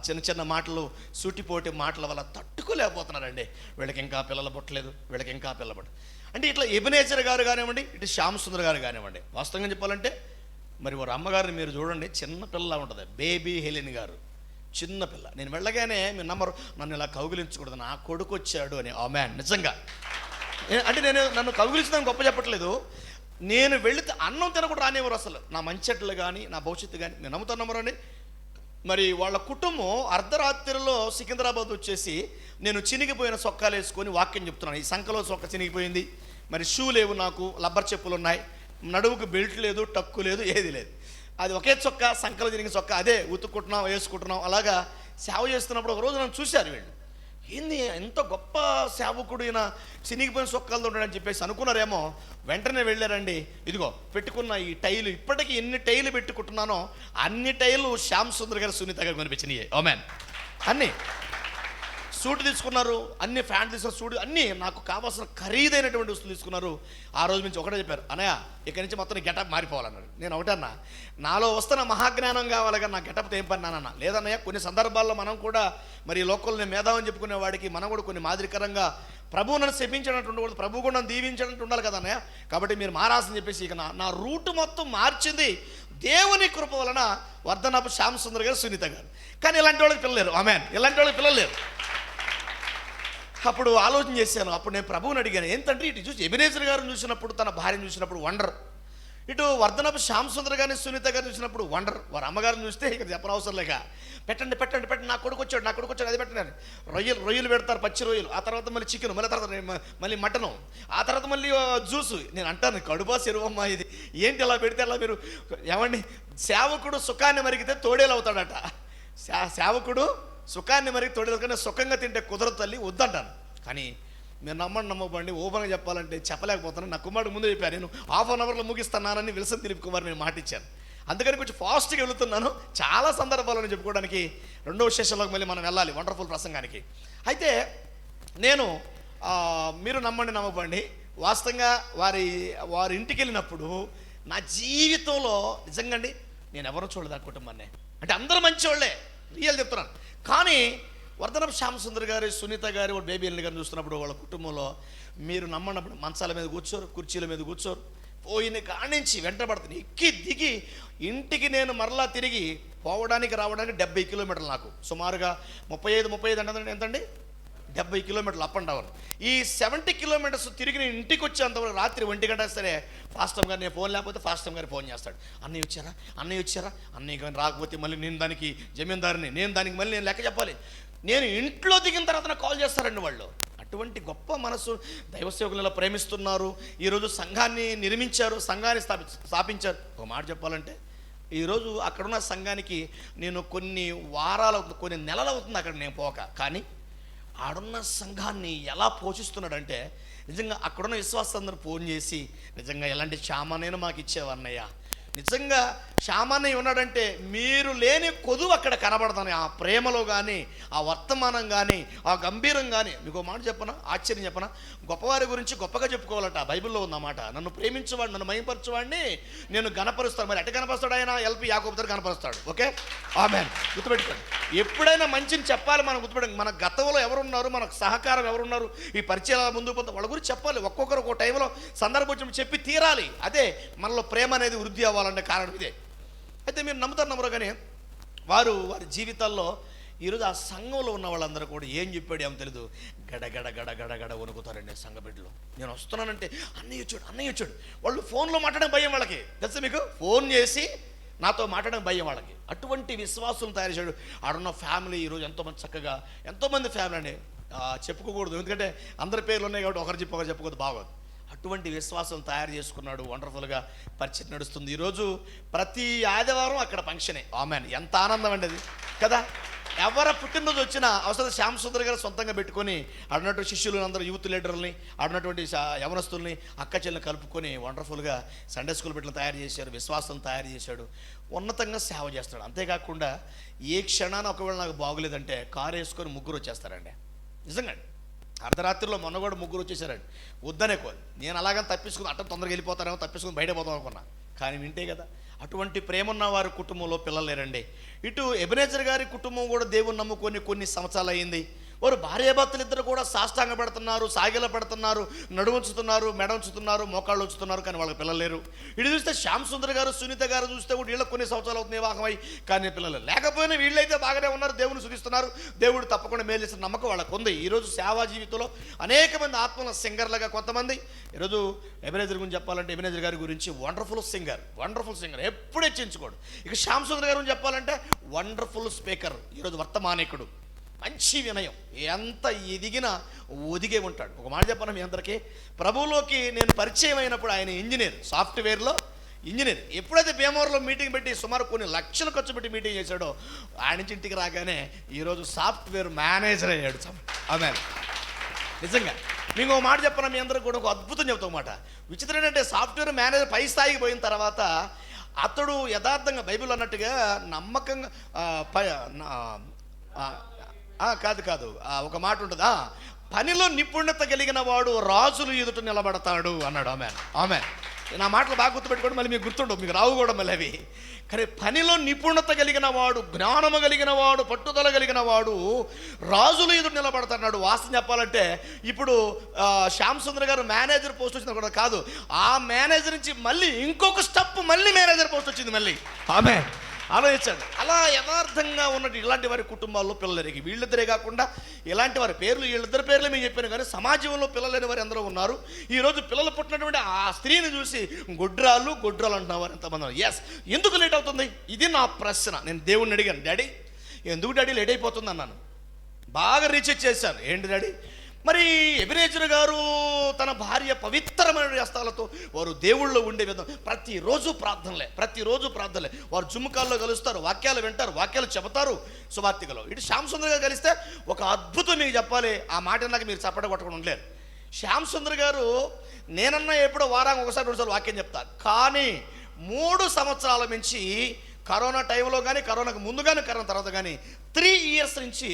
చిన్న మాటలు, సూటిపోటి మాటల వల్ల తట్టుకోలేకపోతున్నారండి. వీళ్ళకి ఇంకా పిల్లలు పుట్టలేదు, వీళ్ళకి ఇంకా పిల్లలు అంటే ఇట్లా ఎబినేజర్ గారు కానివ్వండి, ఇటు శ్యామ్ సుందర్ గారు కానివ్వండి, వాస్తవంగా చెప్పాలంటే మరి వారు అమ్మగారిని మీరు చూడండి, చిన్న పిల్ల ఉంటుంది, బేబీ హెలెన్ గారు, చిన్న పిల్ల. నేను వెళ్ళగానే మీరు నమ్మరు, నన్ను ఇలా కౌగిలించకూడదు, నా కొడుకు వచ్చాడు అని. ఆమెన్. నిజంగా అంటే నన్ను కౌగిలించడానికి గొప్ప చెప్పట్లేదు, నేను వెళితే అన్నం తినకుండా రానివ్వరు అసలు, నా మంచెట్లు కానీ నా భవిష్యత్తు కానీ. నేను నమ్ముతానమ్మరండి. మరి వాళ్ళ కుటుంబం అర్ధరాత్రిలో సికింద్రాబాద్ వచ్చేసి నేను చినిగిపోయిన సొక్కాలు వేసుకొని వాక్యం చెప్తున్నాను. ఈ సంఖలో సొక్క చినిగిపోయింది, మరి షూ లేవు, నాకు రబ్బర్ చెప్పులు ఉన్నాయి, నడువుకు బెల్ట్ లేదు, టక్కు లేదు, ఏది లేదు, అది ఒకే చొక్కా, సంకలు తిరిగిన చొక్కా, అదే ఉతుక్కుంటున్నాం, వేసుకుంటున్నాం. అలాగా సేవ చేస్తున్నప్పుడు ఒకరోజు నన్ను చూశారు వీళ్ళు, ఏంది ఎంత గొప్ప సేవకుడు ఈయన, చినిగిపోయిన చొక్కాలతో ఉంటాడని చెప్పేసి అనుకున్నారేమో. వెంటనే వెళ్ళారండి, ఇదిగో పెట్టుకున్న ఈ టైలు, ఇప్పటికీ ఎన్ని టైలు పెట్టుకుంటున్నానో అన్ని టైలు శ్యామ్ సుందర్ గారు, సునీత గారు కనిపించినాయి. ఆమెన్. అన్నీ సూట్ తీసుకున్నారు, అన్ని ఫ్యాంట్ తీసుకున్నారు, సూట్ అన్నీ నాకు కావాల్సిన ఖరీదైనటువంటి వస్తువులు తీసుకున్నారు. ఆ రోజు నుంచి ఒకటే చెప్పారు, అన్నయ్య ఇక్కడి నుంచి మొత్తం గెటప్ మారిపోవాలన్నారు. నేను ఒకటన్నా, నాలో వస్తున్న మహాజ్ఞానం కావాలి కానీ నా గెటప్తో ఏం పని నాన్న. లేదన్నయ్య, కొన్ని సందర్భాల్లో మనం కూడా మరి లోకల్ని మేధావని చెప్పుకునే వాడికి మనం కూడా కొన్ని మాదిరికరంగా ప్రభువు నన్ను శపించినట్టు ఉండకూడదు, ప్రభు కూడా నన్ను దీవించినట్టు ఉండాలి కదా అన్నయ్య, కాబట్టి మీరు మారాల్సింది చెప్పేసి ఇక నా రూట్ మొత్తం మార్చింది. దేవుని కృప వలన వర్ధనపు శ్యామ్ సుందర్ గారు, సునీత గారు. కానీ ఇలాంటి వాళ్ళకి పిల్లలేరు. ఆమెన్. ఇలాంటి వాళ్ళకి పిల్లలు లేరు. అప్పుడు ఆలోచన చేశాను. అప్పుడు నేను ప్రభువుని అడిగాను, ఏంటంటే ఇటు చూసి ఎబెనేజర్ గారిని చూసినప్పుడు, తన భార్యను చూసినప్పుడు వండర్, ఇటు వర్ధనపు శ్యామ్ సుందర్ గారిని, సునీత గారిని చూసినప్పుడు వండర్, వారి అమ్మగారిని చూస్తే ఇక్కడ చెప్పనవసరం లేక పెట్టండి పెట్టండి పెట్టండి, నా కొడుకు వచ్చాడు అది పెట్టండి. రొయ్యలు పెడతారు, పచ్చి రొయ్యలు, ఆ తర్వాత మళ్ళీ చికెన్, మళ్ళీ తర్వాత మళ్ళీ మటను, ఆ తర్వాత మళ్ళీ జ్యూసు. నేను అంటాను, కడుపా చెరువమ్మా ఇది, ఏంటి అలా పెడితే అలా మీరు ఏమండి? సేవకుడు సుఖాన్ని మరిగితే తోడేలు అవుతాడట. సేవకుడు సుఖాన్ని మరిగి తోడేలు, కానీ సుఖంగా తింటే కుదరదు తల్లి, వద్దంటాను. కానీ మీరు నమ్మబండి, ఓపెన్గా చెప్పాలంటే చెప్పలేకపోతాను. నా కుమారుడు ముందు చెప్పాను, నేను ½ అన్ అవర్లో ముగిస్తున్నానని విల్సన్ దిలీప్ కుమార్ నేను మాట ఇచ్చాను. అందుకని కొంచెం ఫాస్ట్గా వెళుతున్నాను. చాలా సందర్భాలను చెప్పుకోవడానికి రెండవ సెషన్లోకి మళ్ళీ మనం వెళ్ళాలి, వండర్ఫుల్ ప్రసంగానికి. అయితే నేను మీరు నమ్మబండి, వాస్తవంగా వారి ఇంటికి వెళ్ళినప్పుడు నా జీవితంలో నిజంగా అండి నేను ఎవరో చూడలేదు ఆ కుటుంబాన్ని. అంటే అందరూ మంచివాళ్లే, రియల్ చెప్తున్నాను. కానీ వర్ధనపు శ్యామ్ సుందర్ గారు, సునీత గారు, వాళ్ళ బేబీ ఎల్ని గారిని చూస్తున్నప్పుడు వాళ్ళ కుటుంబంలో మీరు నమ్మనప్పుడు మంచాల మీద కూర్చోరు, కుర్చీల మీద కూర్చోరు, పోయిన కానించి వెంటబడుతుంది, ఎక్కి దిగి ఇంటికి నేను మరలా తిరిగి పోవడానికి రావడానికి 70 కిలోమీటర్లు. నాకు సుమారుగా 35 అంటే ఎంతండి, 70 కిలోమీటర్లు అప్ అండ్ డౌన్. ఈ 70 కిలోమీటర్స్ తిరిగి నేను ఇంటికి వచ్చేంతవరకు రాత్రి 1 గంట సరే ఫాస్టమ్ గారు, నేను ఫోన్ లేకపోతే ఫాస్టమ్ గారు ఫోన్ చేస్తాడు, అన్నయ్య వచ్చారా, అన్నయ్య కానీ రాకపోతే మళ్ళీ నేను దానికి జమీందారుని, నేను దానికి మళ్ళీ నేను లెక్క చెప్పాలి. నేను ఇంట్లో దిగిన తర్వాత నాకు కాల్ చేస్తారండి వాళ్ళు. అటువంటి గొప్ప మనసు, దైవ సేవకులు ఇలా ప్రేమిస్తున్నారు. ఈరోజు సంఘాన్ని నిర్మించారు, సంఘాన్ని స్థాపించారు. ఒక మాట చెప్పాలంటే ఈరోజు అక్కడున్న సంఘానికి నేను కొన్ని వారాలు అవుతుంది, కొన్ని నెలలు అవుతుంది అక్కడ నేను పోక. కానీ ఆడున్న సంఘాన్ని ఎలా పోషిస్తున్నాడంటే, నిజంగా అక్కడున్న విశ్వాసులందరూ ఫోన్ చేసి, నిజంగా ఎలాంటి శ్యామనైనా మాకు ఇచ్చేవన్నయ్య, నిజంగా శ్యామన్నయ్య ఉన్నాడంటే మీరు లేని కొదువు అక్కడ కనబడతాను. ఆ ప్రేమలో కానీ, ఆ వర్తమానం కానీ, ఆ గంభీరం కానీ. మీకు మాట చెప్పనా, ఆశ్చర్యం చెప్పనా, గొప్పవారి గురించి గొప్పగా చెప్పుకోవాలట. బైబిల్లో ఉందన్నమాట, నన్ను ప్రేమించేవాడు, నన్ను మహిమపరచేవాడిని నేను గణపరుస్తాను. మరి ఎట్ట కనపరుస్తాడు ఆయన? ఎల్పి యాకోబుతో కనపరుస్తాడు. ఓకే, ఆమేన్. గుర్తుపెట్టుకోండి, ఎప్పుడైనా మంచిని చెప్పాలి మనం. గుర్తుపెట్టుకోండి, మన గతంలో ఎవరున్నారు, మనకు సహకారం ఎవరున్నారు, ఈ పరిచయాల ముందు పోతే వాళ్ళ గురించి చెప్పాలి. ఒక్కొక్కరు ఒక టైంలో సందర్భం వచ్చినప్పుడు చెప్పి తీరాలి. అదే మనలో ప్రేమ అనేది వృద్ధి అవ్వాలంటే కారణం ఇదే. అయితే మీరు నమ్మురో కానీ వారి జీవితాల్లో ఈరోజు ఆ సంఘంలో ఉన్న వాళ్ళందరూ కూడా ఏం చెప్పాడు ఏమో తెలీదు, గడ వణుకుతారండి సంఘ బిడ్డలు. నేను వస్తున్నానంటే అన్నయ్య వచ్చాడు. వాళ్ళు ఫోన్లో మాట్లాడడం భయం వాళ్ళకి, తెలుసా మీకు? ఫోన్ చేసి నాతో మాట్లాడడం భయం వాళ్ళకి. అటువంటి విశ్వాసం తయారు చేయడు. ఆడున్న ఫ్యామిలీ ఈరోజు ఎంతోమంది చక్కగా, ఎంతోమంది ఫ్యామిలీ అండి, చెప్పుకోకూడదు ఎందుకంటే అందరి పేర్లు ఉన్నాయి కాబట్టి ఒకరు చెప్పుకోదు, బాగోదు. అటువంటి విశ్వాసం తయారు చేసుకున్నాడు. వండర్ఫుల్గా పరిచయం నడుస్తుంది. ఈరోజు ప్రతి ఆదివారం అక్కడ ఫంక్షనే. ఆమెన్. ఎంత ఆనందం అండి అది కదా. ఎవరు పుట్టినరోజు వచ్చినా అవసరం శ్యామ్ సుందర్ గారు సొంతంగా పెట్టుకొని ఆడినటువంటి శిష్యులను అందరూ, యూత్ లీడర్లని, ఆడినటువంటి యవనస్తుల్ని, అక్క చెల్లెని కలుపుకొని వండర్ఫుల్గా సండే స్కూల్ బిడ్డలు తయారు చేశారు, విశ్వాసం తయారు చేశాడు, ఉన్నతంగా సేవ చేస్తాడు. అంతేకాకుండా ఏ క్షణాన ఒకవేళ నాకు బాగోలేదంటే కారు వేసుకొని ముగ్గురు వచ్చేస్తారండి. నిజంగా అర్ధరాత్రిలో మొన్న కూడా ముగ్గురు వచ్చేసారండి, వద్దనే కోరు. నేను అలాగని తప్పించుకుని అట్ట తొందరగా వెళ్ళిపోతానేమో, తప్పించుకుని బయట పోతాం అనుకున్నా. కానీ వింటే కదా, అటువంటి ప్రేమ ఉన్న వారి కుటుంబంలో పిల్లలు లేరండి. ఇటు ఎబెనేజర్ గారి కుటుంబం కూడా దేవుని నమ్ముకొని కొన్ని సంవత్సరాలు అయింది. వారు భార్యాభర్తలు ఇద్దరు కూడా సాష్టాంగ పెడుతున్నారు, సాగిల పెడుతున్నారు, నడువంచుతున్నారు, మెడంచుతున్నారు, మోకాళ్ళు ఉంచుతున్నారు, కానీ వాళ్ళకి పిల్లలు లేరు. ఇటు చూస్తే శ్యామ్ సుందర్ గారు, సునీత గారు చూస్తే కూడా వీళ్ళకి కొన్ని సంవత్సరాలు అవుతుంది వివాహమై, కానీ పిల్లలు లేకపోయినా వీళ్ళైతే బాగానే ఉన్నారు, దేవుని స్తుతిస్తున్నారు, దేవుడు తప్పకుండా మేలు చేసిన నమ్మకం వాళ్ళకు ఉంది. ఈరోజు సేవా జీవితంలో అనేక మంది ఆత్మల సింగర్లుగా కొంతమంది. ఈరోజు ఎబెనేజర్ గురించి చెప్పాలంటే, ఎబెనేజర్ గారి గురించి వండర్ఫుల్ సింగర్ ఎప్పుడు హెచ్చించుకోడు. ఇక శ్యామ్ సుందర్ గారి గురించి చెప్పాలంటే వండర్ఫుల్ స్పీకర్, ఈరోజు వర్తమానికుడు, మంచి వినయం, ఎంత ఎదిగినా ఒదిగే ఉంటాడు. ఒక మాట చెప్పాను మీ అందరికీ, ప్రభువులోకి నేను పరిచయం అయినప్పుడు ఆయన ఇంజనీర్, సాఫ్ట్వేర్లో ఇంజనీర్. ఎప్పుడైతే భీమవరంలో మీటింగ్ పెట్టి సుమారు కొన్ని లక్షలు ఖర్చు పెట్టి మీటింగ్ చేశాడో, ఆయన నుంచి ఇంటికి రాగానే ఈరోజు సాఫ్ట్వేర్ మేనేజర్ అయ్యాడు. ఆమె నిజంగా మీకు ఒక మాట చెప్పను మీ అందరికి కూడా, ఒక అద్భుతం చెప్తా మాట. విచిత్రం ఏంటంటే, సాఫ్ట్వేర్ మేనేజర్ పై స్థాయికి పోయిన తర్వాత అతడు యథార్థంగా బైబిల్ అన్నట్టుగా నమ్మకంగా కాదు ఒక మాట ఉంటుంది, పనిలో నిపుణత కలిగిన వాడు రాజులు ఎదుట నిలబడతాడు అన్నాడు. ఆమె నా మాటలు బాగా గుర్తుపెట్టుకోండి, మళ్ళీ మీకు గుర్తుండవు, మీకు రావు కూడా మళ్ళీ అవి. కానీ పనిలో నిపుణత కలిగిన వాడు, జ్ఞానము కలిగిన వాడు, పట్టుదల కలిగిన వాడు రాజులు ఎదురు నిలబడుతున్నాడు. వాస్తవం చెప్పాలంటే ఇప్పుడు శ్యామ్ సుందర్ గారు మేనేజర్ పోస్ట్ వచ్చింది కూడా కాదు, ఆ మేనేజర్ నుంచి మళ్ళీ ఇంకొక స్టెప్ మళ్ళీ మేనేజర్ పోస్ట్ వచ్చింది మళ్ళీ. ఆమె ఆలోచించండి. అలా యథార్థంగా ఉన్నట్టు ఇలాంటి వారి కుటుంబాల్లో పిల్లలకి వీళ్ళిద్దరే కాకుండా ఇలాంటి వారి పేర్లు, వీళ్ళిద్దరి పేర్లు మీకు చెప్పాను, కానీ సమాజంలో పిల్లలు లేని వారు ఎందరో ఉన్నారు. ఈరోజు పిల్లలు పుట్టినటువంటి ఆ స్త్రీని చూసి గొడ్రాలు అంటున్న వారు ఎంతమంది. ఎస్, ఎందుకు లేట్ అవుతుంది? ఇది నా ప్రశ్న. నేను దేవుణ్ణి అడిగాను, డాడీ ఎందుకు డాడీ లేట్ అయిపోతుంది అన్నాను. బాగా రీసెర్చ్ చేశాను. ఏంటి డాడీ, మరి ఎబెనేజర్ గారు తన భార్య పవిత్రమైన హస్తాలతో వారు దేవుళ్ళో ఉండే విధం, ప్రతిరోజు ప్రార్థనలే. వారు జుమ్ముకాల్లో కలుస్తారు, వాక్యాలు వింటారు, వాక్యాలు చెబుతారు సువార్తికలో. ఇటు శ్యామ్ సుందర్ గారు కలిస్తే ఒక అద్భుతం మీకు చెప్పాలి. ఆ మాట నాకు మీరు చప్పట కొట్టకుండా ఉండలేరు. శ్యామ్ సుందర్ గారు నేనన్నా ఎప్పుడో వారానికి ఒకసారి 2 సార్లు వాక్యం చెప్తారు. కానీ 3 సంవత్సరాల నుంచి కరోనా టైంలో కానీ, కరోనాకు ముందు కానీ, కరోనా తర్వాత కానీ 3 ఇయర్స్ నుంచి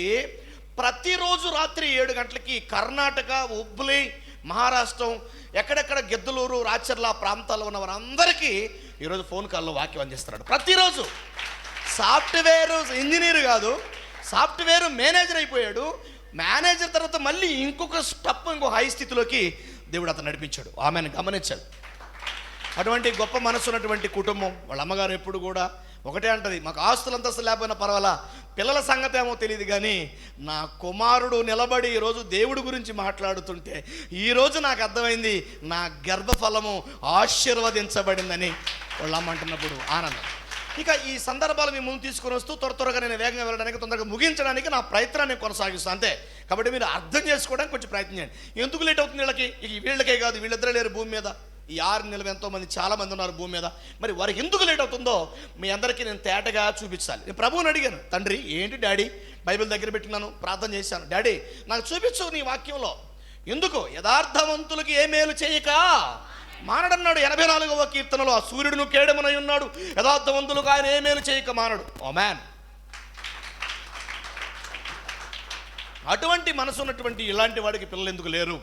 ప్రతిరోజు రాత్రి 7 గంటలకి కర్ణాటక, హుబ్లీ, మహారాష్ట్రం, ఎక్కడెక్కడ గిద్దలూరు, రాచర్ల ప్రాంతాల్లో ఉన్న వారందరికీ ఈరోజు ఫోన్ కాల్లో వాక్యం అందిస్తున్నాడు. ప్రతిరోజు సాఫ్ట్వేర్ ఇంజనీర్ కాదు, సాఫ్ట్వేర్ మేనేజర్ అయిపోయాడు. మేనేజర్ తర్వాత మళ్ళీ ఇంకొక స్టెప్, ఇంకో హై స్థితిలోకి దేవుడు అతను నడిపించాడు. ఆమెను గమనించాడు. అటువంటి గొప్ప మనసు ఉన్నటువంటి కుటుంబం. వాళ్ళ అమ్మగారు ఎప్పుడు కూడా ఒకటే అంటది, మాకు ఆస్తులంతస్తు లేకపోయినా పర్వాలా, పిల్లల సంగతి ఏమో తెలియదు కానీ నా కుమారుడు నిలబడి ఈరోజు దేవుడి గురించి మాట్లాడుతుంటే ఈరోజు నాకు అర్థమైంది, నా గర్భఫలము ఆశీర్వదించబడిందని వాళ్ళ అమ్మ అంటున్నప్పుడు ఆనందం. ఇక ఈ సందర్భాలు మీ ముందు తీసుకుని వస్తూ త్వరగా నేను వేగంగా వెళ్ళడానికి, తొందరగా ముగించడానికి నా ప్రయత్నాన్ని కొనసాగిస్తాను అంతే. కాబట్టి మీరు అర్థం చేసుకోవడానికి కొంచెం ప్రయత్నం చేయండి. ఎందుకు లేట్ అవుతుంది వీళ్ళకి? వీళ్ళకే కాదు, వీళ్ళిద్దరే లేరు భూమి మీద. ఈ 6 నెలలు ఎంతోమంది చాలామంది ఉన్నారు భూమి మీద. మరి వారికి ఎందుకు లేట్ అవుతుందో మీ అందరికీ నేను తేటగా చూపించాలి. నేను ప్రభువుని అడిగాను, తండ్రి ఏంటి డాడీ, బైబిల్ దగ్గర పెట్టినాను, ప్రార్థన చేశాను, డాడీ నాకు చూపించు నీ వాక్యంలో ఎందుకు యథార్థవంతులకి ఏ మేలు చేయక మానడన్నాడు. 84వ కీర్తనలో ఆ సూర్యుడును కేడమునై ఉన్నాడు, యథార్థవంతులకు ఆయన ఏ మేలు చేయక మానడు. ఓ మ్యాన్, అటువంటి మనసు ఉన్నటువంటి ఇలాంటి వాడికి పిల్లలు ఎందుకు లేరు?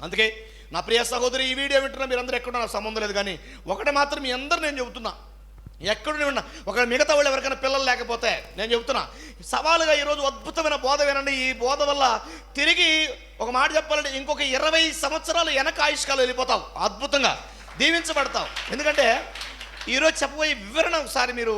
అందుకే నా ప్రియ సహోదరి, ఈ వీడియో వింటున్నా మీరందరూ ఎక్కడున్నా నాకు సంబంధం లేదు, కానీ ఒకటి మాత్రం మీ అందరూ నేను చెబుతున్నా, ఎక్కడ ఉన్నా ఒక మిగతా వాళ్ళు ఎవరికైనా పిల్లలు లేకపోతే నేను చెబుతున్నా సవాలుగా ఈరోజు అద్భుతమైన బోధ వినండి. ఈ బోధ వల్ల తిరిగి ఒక మాట చెప్పాలంటే ఇంకొక 20 సంవత్సరాలు వెనక ఆయుష్కాలు వెళ్ళిపోతావు, అద్భుతంగా దీవించబడతావు. ఎందుకంటే ఈరోజు చెప్పబోయే వివరణ ఒకసారి మీరు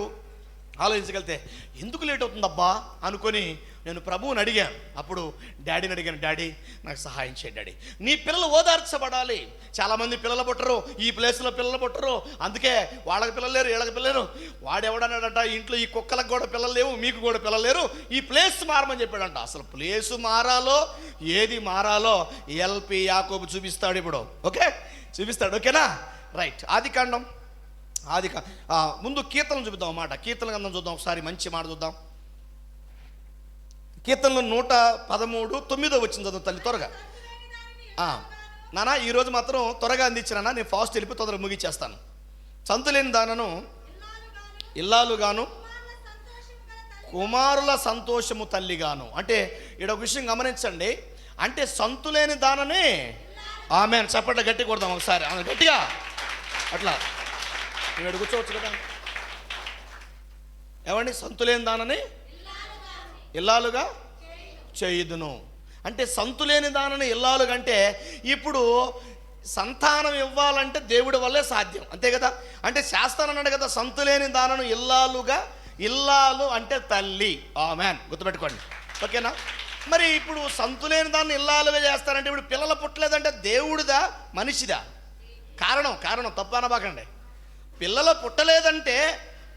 ఆలోచించగలిగితే ఎందుకు లేట్ అవుతుందబ్బా అనుకొని నేను ప్రభువుని అడిగాను. అప్పుడు డాడీని అడిగాను, డాడీ నాకు సహాయం చేయండి డాడీ, నీ పిల్లలు ఓదార్చబడాలి. చాలామంది పిల్లలు పుట్టరు, ఈ ప్లేస్లో పిల్లలు పుట్టరు, అందుకే వాళ్ళకి పిల్లలు లేరు, వీళ్ళకి పిల్లలు. వాడెవడన్నాడట, ఇంట్లో ఈ కుక్కలకు కూడా పిల్లలు లేవు, మీకు కూడా పిల్లలు లేరు, ఈ ప్లేస్ మారమని చెప్పాడంట. అసలు ప్లేసు మారాలో ఏది మారాలో ఎల్పి యాకోబు చూపిస్తాడు ఇప్పుడు. ఓకే, చూపిస్తాడు. ఓకేనా, రైట్. ఆదికాండం ముందు కీర్తనలు చూపిద్దాం. మాట కీర్తన గ్రంథం చూద్దాం ఒకసారి, మంచి మాట చూద్దాం. కీర్తనలు 113:9 వచ్చింది చదువు తల్లి త్వరగా. నాన్న ఈరోజు మాత్రం త్వరగా అందించినా, నేను ఫాస్ట్ వెళ్ళిపోయి తొందరగా ముగించేస్తాను. సంతులేని దానను ఇల్లాలుగాను, కుమారుల సంతోషము తల్లిగాను. అంటే ఇక్కడ ఒక విషయం గమనించండి, అంటే సంతులేని దాననే ఆమె చప్పట గట్టి కొడదాం ఒకసారి, ఆమె గట్టిగా అట్లా నేను కూర్చోవచ్చు కదా. ఏమండి, సంతులేని దానని ఇల్లాలుగా చేయుదును. అంటే సంతులేని దానని ఇల్లాలుగా అంటే ఇప్పుడు సంతానం ఇవ్వాలంటే దేవుడి వల్లే సాధ్యం, అంతే కదా. అంటే శాస్త్రం అన్నాడు కదా, సంతులేని దానను ఇల్లాలుగా, ఇల్లాలు అంటే తల్లి. ఆమెన్, గుర్తుపెట్టుకోండి. ఓకేనా. మరి ఇప్పుడు సంతులేని దాన్ని ఇల్లాలుగా చేస్తారంటే ఇప్పుడు పిల్లలు పుట్టలేదంటే దేవుడిదా మనిషిదా? కారణం తప్పు అనబాకండి. పిల్లలు పుట్టలేదంటే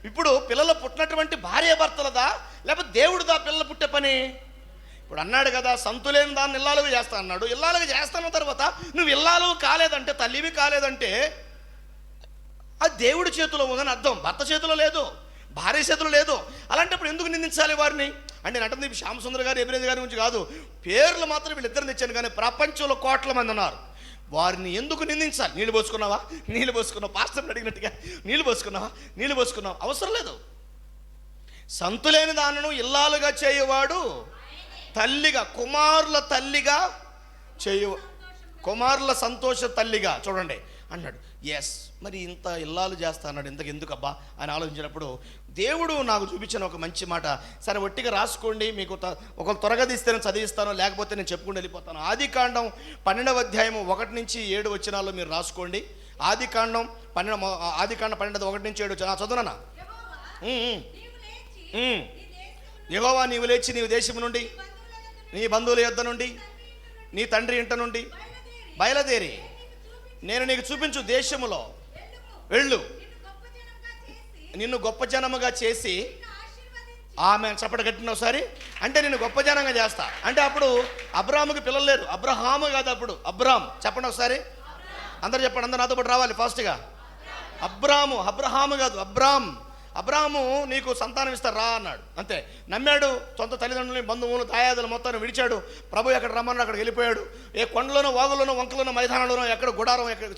ఇప్పుడు పిల్లలు పుట్టినటువంటి భార్య భర్తలదా లేకపోతే దేవుడిదా పిల్లలు పుట్టే పని? ఇప్పుడు అన్నాడు కదా, సంతులేని దాన్ని ఇల్లాలుగా చేస్తా అన్నాడు. ఇల్లాలుగా చేస్తాన్న తర్వాత నువ్వు ఇల్లాలు కాలేదంటే, తల్లివి కాలేదంటే అది దేవుడి చేతిలో ఉందని అర్థం, భర్త చేతిలో లేదు, భార్య చేతిలో లేదు. అలాంటప్పుడు ఎందుకు నిందించాలి వారిని? అంటే నేను అంటుంది శ్యామ్ సుందర్ గారు, ఎబెనేజర్ గారి గురించి కాదు, పేర్లు మాత్రం వీళ్ళిద్దరిని తెచ్చాను, కానీ ప్రపంచంలో కోట్ల మంది ఉన్నారు. వారిని ఎందుకు నిందించాలి? నీళ్ళు పోసుకున్నావు పాస్టర్ని అడిగినట్టుగా నీళ్ళు పోసుకున్నావు అవసరం లేదు. సంతులేని దానను ఇల్లాలుగా చేయవాడు తల్లిగా, కుమారుల తల్లిగా కుమారుల సంతోష తల్లిగా. చూడండి, అన్నాడు. ఎస్, మరి ఇంత ఇల్లాలు చేస్తా అన్నాడు, ఎందుకబ్బా అని ఆలోచించినప్పుడు దేవుడు నాకు చూపించిన ఒక మంచి మాట. సరే ఒట్టిగా రాసుకోండి, మీకు ఒక త్వరగా తీస్తే నేను చదివిస్తాను, లేకపోతే నేను చెప్పుకుంటూ వెళ్ళిపోతాను. ఆదికాండం 12వ అధ్యాయం 1 నుంచి 7 వచనాల్లో మీరు రాసుకోండి. ఆదికాండం 12 1 నుంచి 7 చదువునా. యెహోవా నీవు లేచి నీవు దేశం నుండి, నీ బంధువుల యొద్ద నుండి, నీ తండ్రి ఇంట నుండి బయలుదేరి నేను నీకు చూపించు దేశములో వెళ్ళు, నిన్ను గొప్ప జనముగా చేసి. ఆమె చప్పట కట్టిన ఒకసారి. అంటే నేను గొప్ప జనంగా చేస్తా అంటే అప్పుడు అబ్రాహాముకి పిల్లలు లేరు. అబ్రహాము కాదు, అప్పుడు అబ్రామ్. చెప్పండి ఒకసారి, అందరు చెప్పండి, అందరు నాతో పాటు రావాలి ఫాస్ట్గా. అబ్రహాము కాదు, అబ్రాహాము నీకు సంతానం ఇస్తారు రా అన్నాడు. అంతే, నమ్మాడు. సొంత తల్లిదండ్రులని, బంధువులు, దాయాదులు మొత్తాన్ని విడిచాడు. ప్రభు ఎక్కడ రమ్మన్నాడు అక్కడికి వెళ్ళిపోయాడు. ఏ కొండలోనో, వాగులోనో, వంకలోనో, మైదానంలోనో ఎక్కడ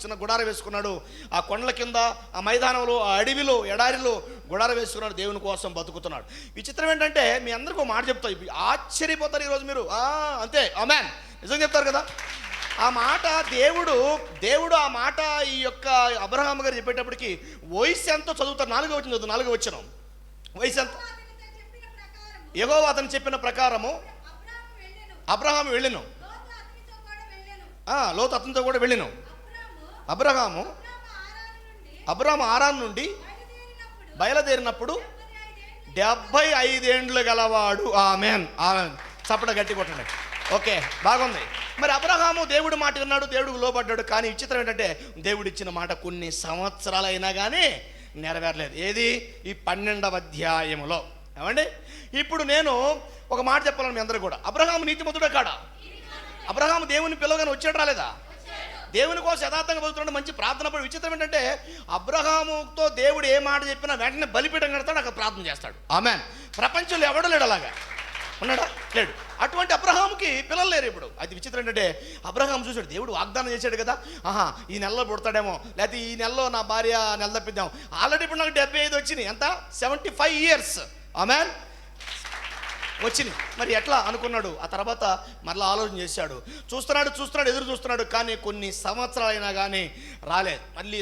చిన్న గుడారం వేసుకున్నాడు. ఆ కొండల కింద, ఆ మైదానంలో, ఆ అడవిలో, ఎడారిలో గుడారం వేసుకున్నాడు. దేవుని కోసం బతుకుతున్నాడు. విచిత్రం ఏంటంటే, మీ అందరికీ ఒక మాట చెప్తా, ఆశ్చర్యపోతారు ఈరోజు మీరు. అంతే, ఆమేన్, నిజం చెప్తారు కదా. ఆ మాట దేవుడు ఆ మాట ఈ యొక్క అబ్రహాము గారు చెప్పేటప్పటికి వయసు ఎంతో చదువుతారు. 4వ వచనం వయసు ఎంత? యెహోవా అతను చెప్పిన ప్రకారము అబ్రహాము వెళ్ళెను. లోతు అతనితో కూడా వెళ్ళెను. అబ్రహాము ఆరాను నుండి బయలుదేరినప్పుడు 75 ఏండ్లు గలవాడు. ఆమేన్. చప్పట గట్టి కొట్టండి. ఓకే, బాగుంది. మరి అబ్రహాము దేవుడు మాట విన్నాడు, దేవుడికి లోబడ్డాడు. కానీ విచిత్రం ఏంటంటే, దేవుడు ఇచ్చిన మాట కొన్ని సంవత్సరాలు అయినా కానీ నెరవేరలేదు. ఏది? ఈ 12వ అధ్యాయంలో. ఏమండి, ఇప్పుడు నేను ఒక మాట చెప్పాలని మీ అందరూ కూడా. అబ్రహాము నీతిమంతుడే కాడా? అబ్రహాము దేవుని పిల్లగానే వచ్చాడు, రాలేదా? దేవుని కోసం యథార్థంగా బతుకుతున్నాడు, మంచి ప్రార్థన పడి. విచిత్రం ఏంటంటే, అబ్రహాముతో దేవుడు ఏ మాట చెప్పినా వెంటనే బలిపీఠం కడతాడు, అక్కడ ప్రార్థన చేస్తాడు. ఆమేన్. ప్రపంచంలో ఎవడో లేడు అలాగా, ఉన్నాడా? లేడు. అటువంటి అబ్రహాముకి పిల్లలు లేరు. ఇప్పుడు అది విచిత్రం ఏంటంటే, అబ్రహాం చూశాడు, దేవుడు వాగ్దానం చేశాడు కదా, ఈ నెలలో పుడతాడేమో, లేకపోతే ఈ నెలలో నా భార్య నెల తప్పిద్దాం. ఆల్రెడీ ఇప్పుడు నాకు 75 వచ్చినాయి. ఎంత? 75 ఇయర్స్. ఆమేన్, వచ్చినాయి. మరి ఎట్లా అనుకున్నాడు. ఆ తర్వాత మరలా ఆలోచన చేశాడు. చూస్తున్నాడు, ఎదురు చూస్తున్నాడు. కానీ కొన్ని సంవత్సరాలైనా కానీ రాలేదు. మళ్ళీ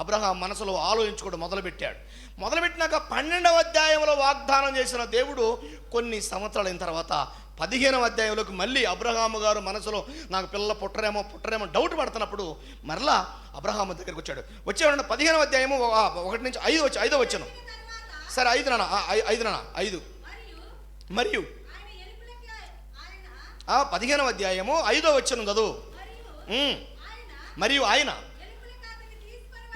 అబ్రహాం మనసులో ఆలోచించుకోవడం మొదలుపెట్టినాక 12వ అధ్యాయంలో వాగ్దానం చేసిన దేవుడు కొన్ని సంవత్సరాలైన తర్వాత 15వ అధ్యాయంలోకి మళ్ళీ అబ్రహాము గారు మనసులో నాకు పిల్లలు పుట్టరేమో డౌట్ పడుతున్నప్పుడు మరలా అబ్రహాము దగ్గరికి వచ్చాడు. 15వ అధ్యాయము 1 నుంచి 5 వచ్చాను. సరే 5 మరియు 15వ అధ్యాయము 5వ వచనం చదువు. మరియు ఆయన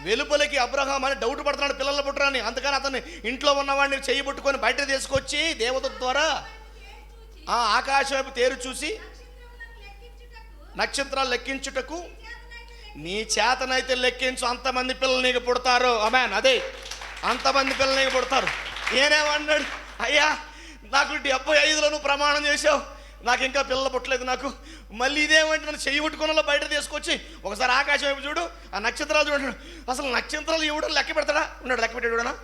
వెలుపలికి అబ్రహాం అని డౌట్ పడుతున్నాడు, పిల్లలు పుట్టరని. అందుకని అతన్ని ఇంట్లో ఉన్నవాడిని చెయ్యి పట్టుకొని బయట తీసుకొచ్చి దేవత ద్వారా ఆకాశం వైపు తేరు చూసి నక్షత్రాలు లెక్కించుటకు నీ చేతనైతే లెక్కించు, అంతమంది పిల్లలు నీకు పుడతారు. ఆమేన్. అదే, అంతమంది పిల్లలు నీకు పుడతారు. ఏనేమన్నాడు? అయ్యా, నాకు 75లో నువ్వు ప్రమాణం చేసావు, నాకు ఇంకా పిల్లలు పుట్టలేదు. నాకు మళ్ళీ ఇదేమంటే నన్ను చెయ్యి పట్టుకున్న బయట తీసుకొచ్చి ఒకసారి ఆకాశం వైపు చూడు, ఆ నక్షత్రాలు చూడండి. అసలు నక్షత్రాలు ఇవ్వడం లెక్క పెడతాడా? ఉన్నాడు, లెక్క పెట్టాడు.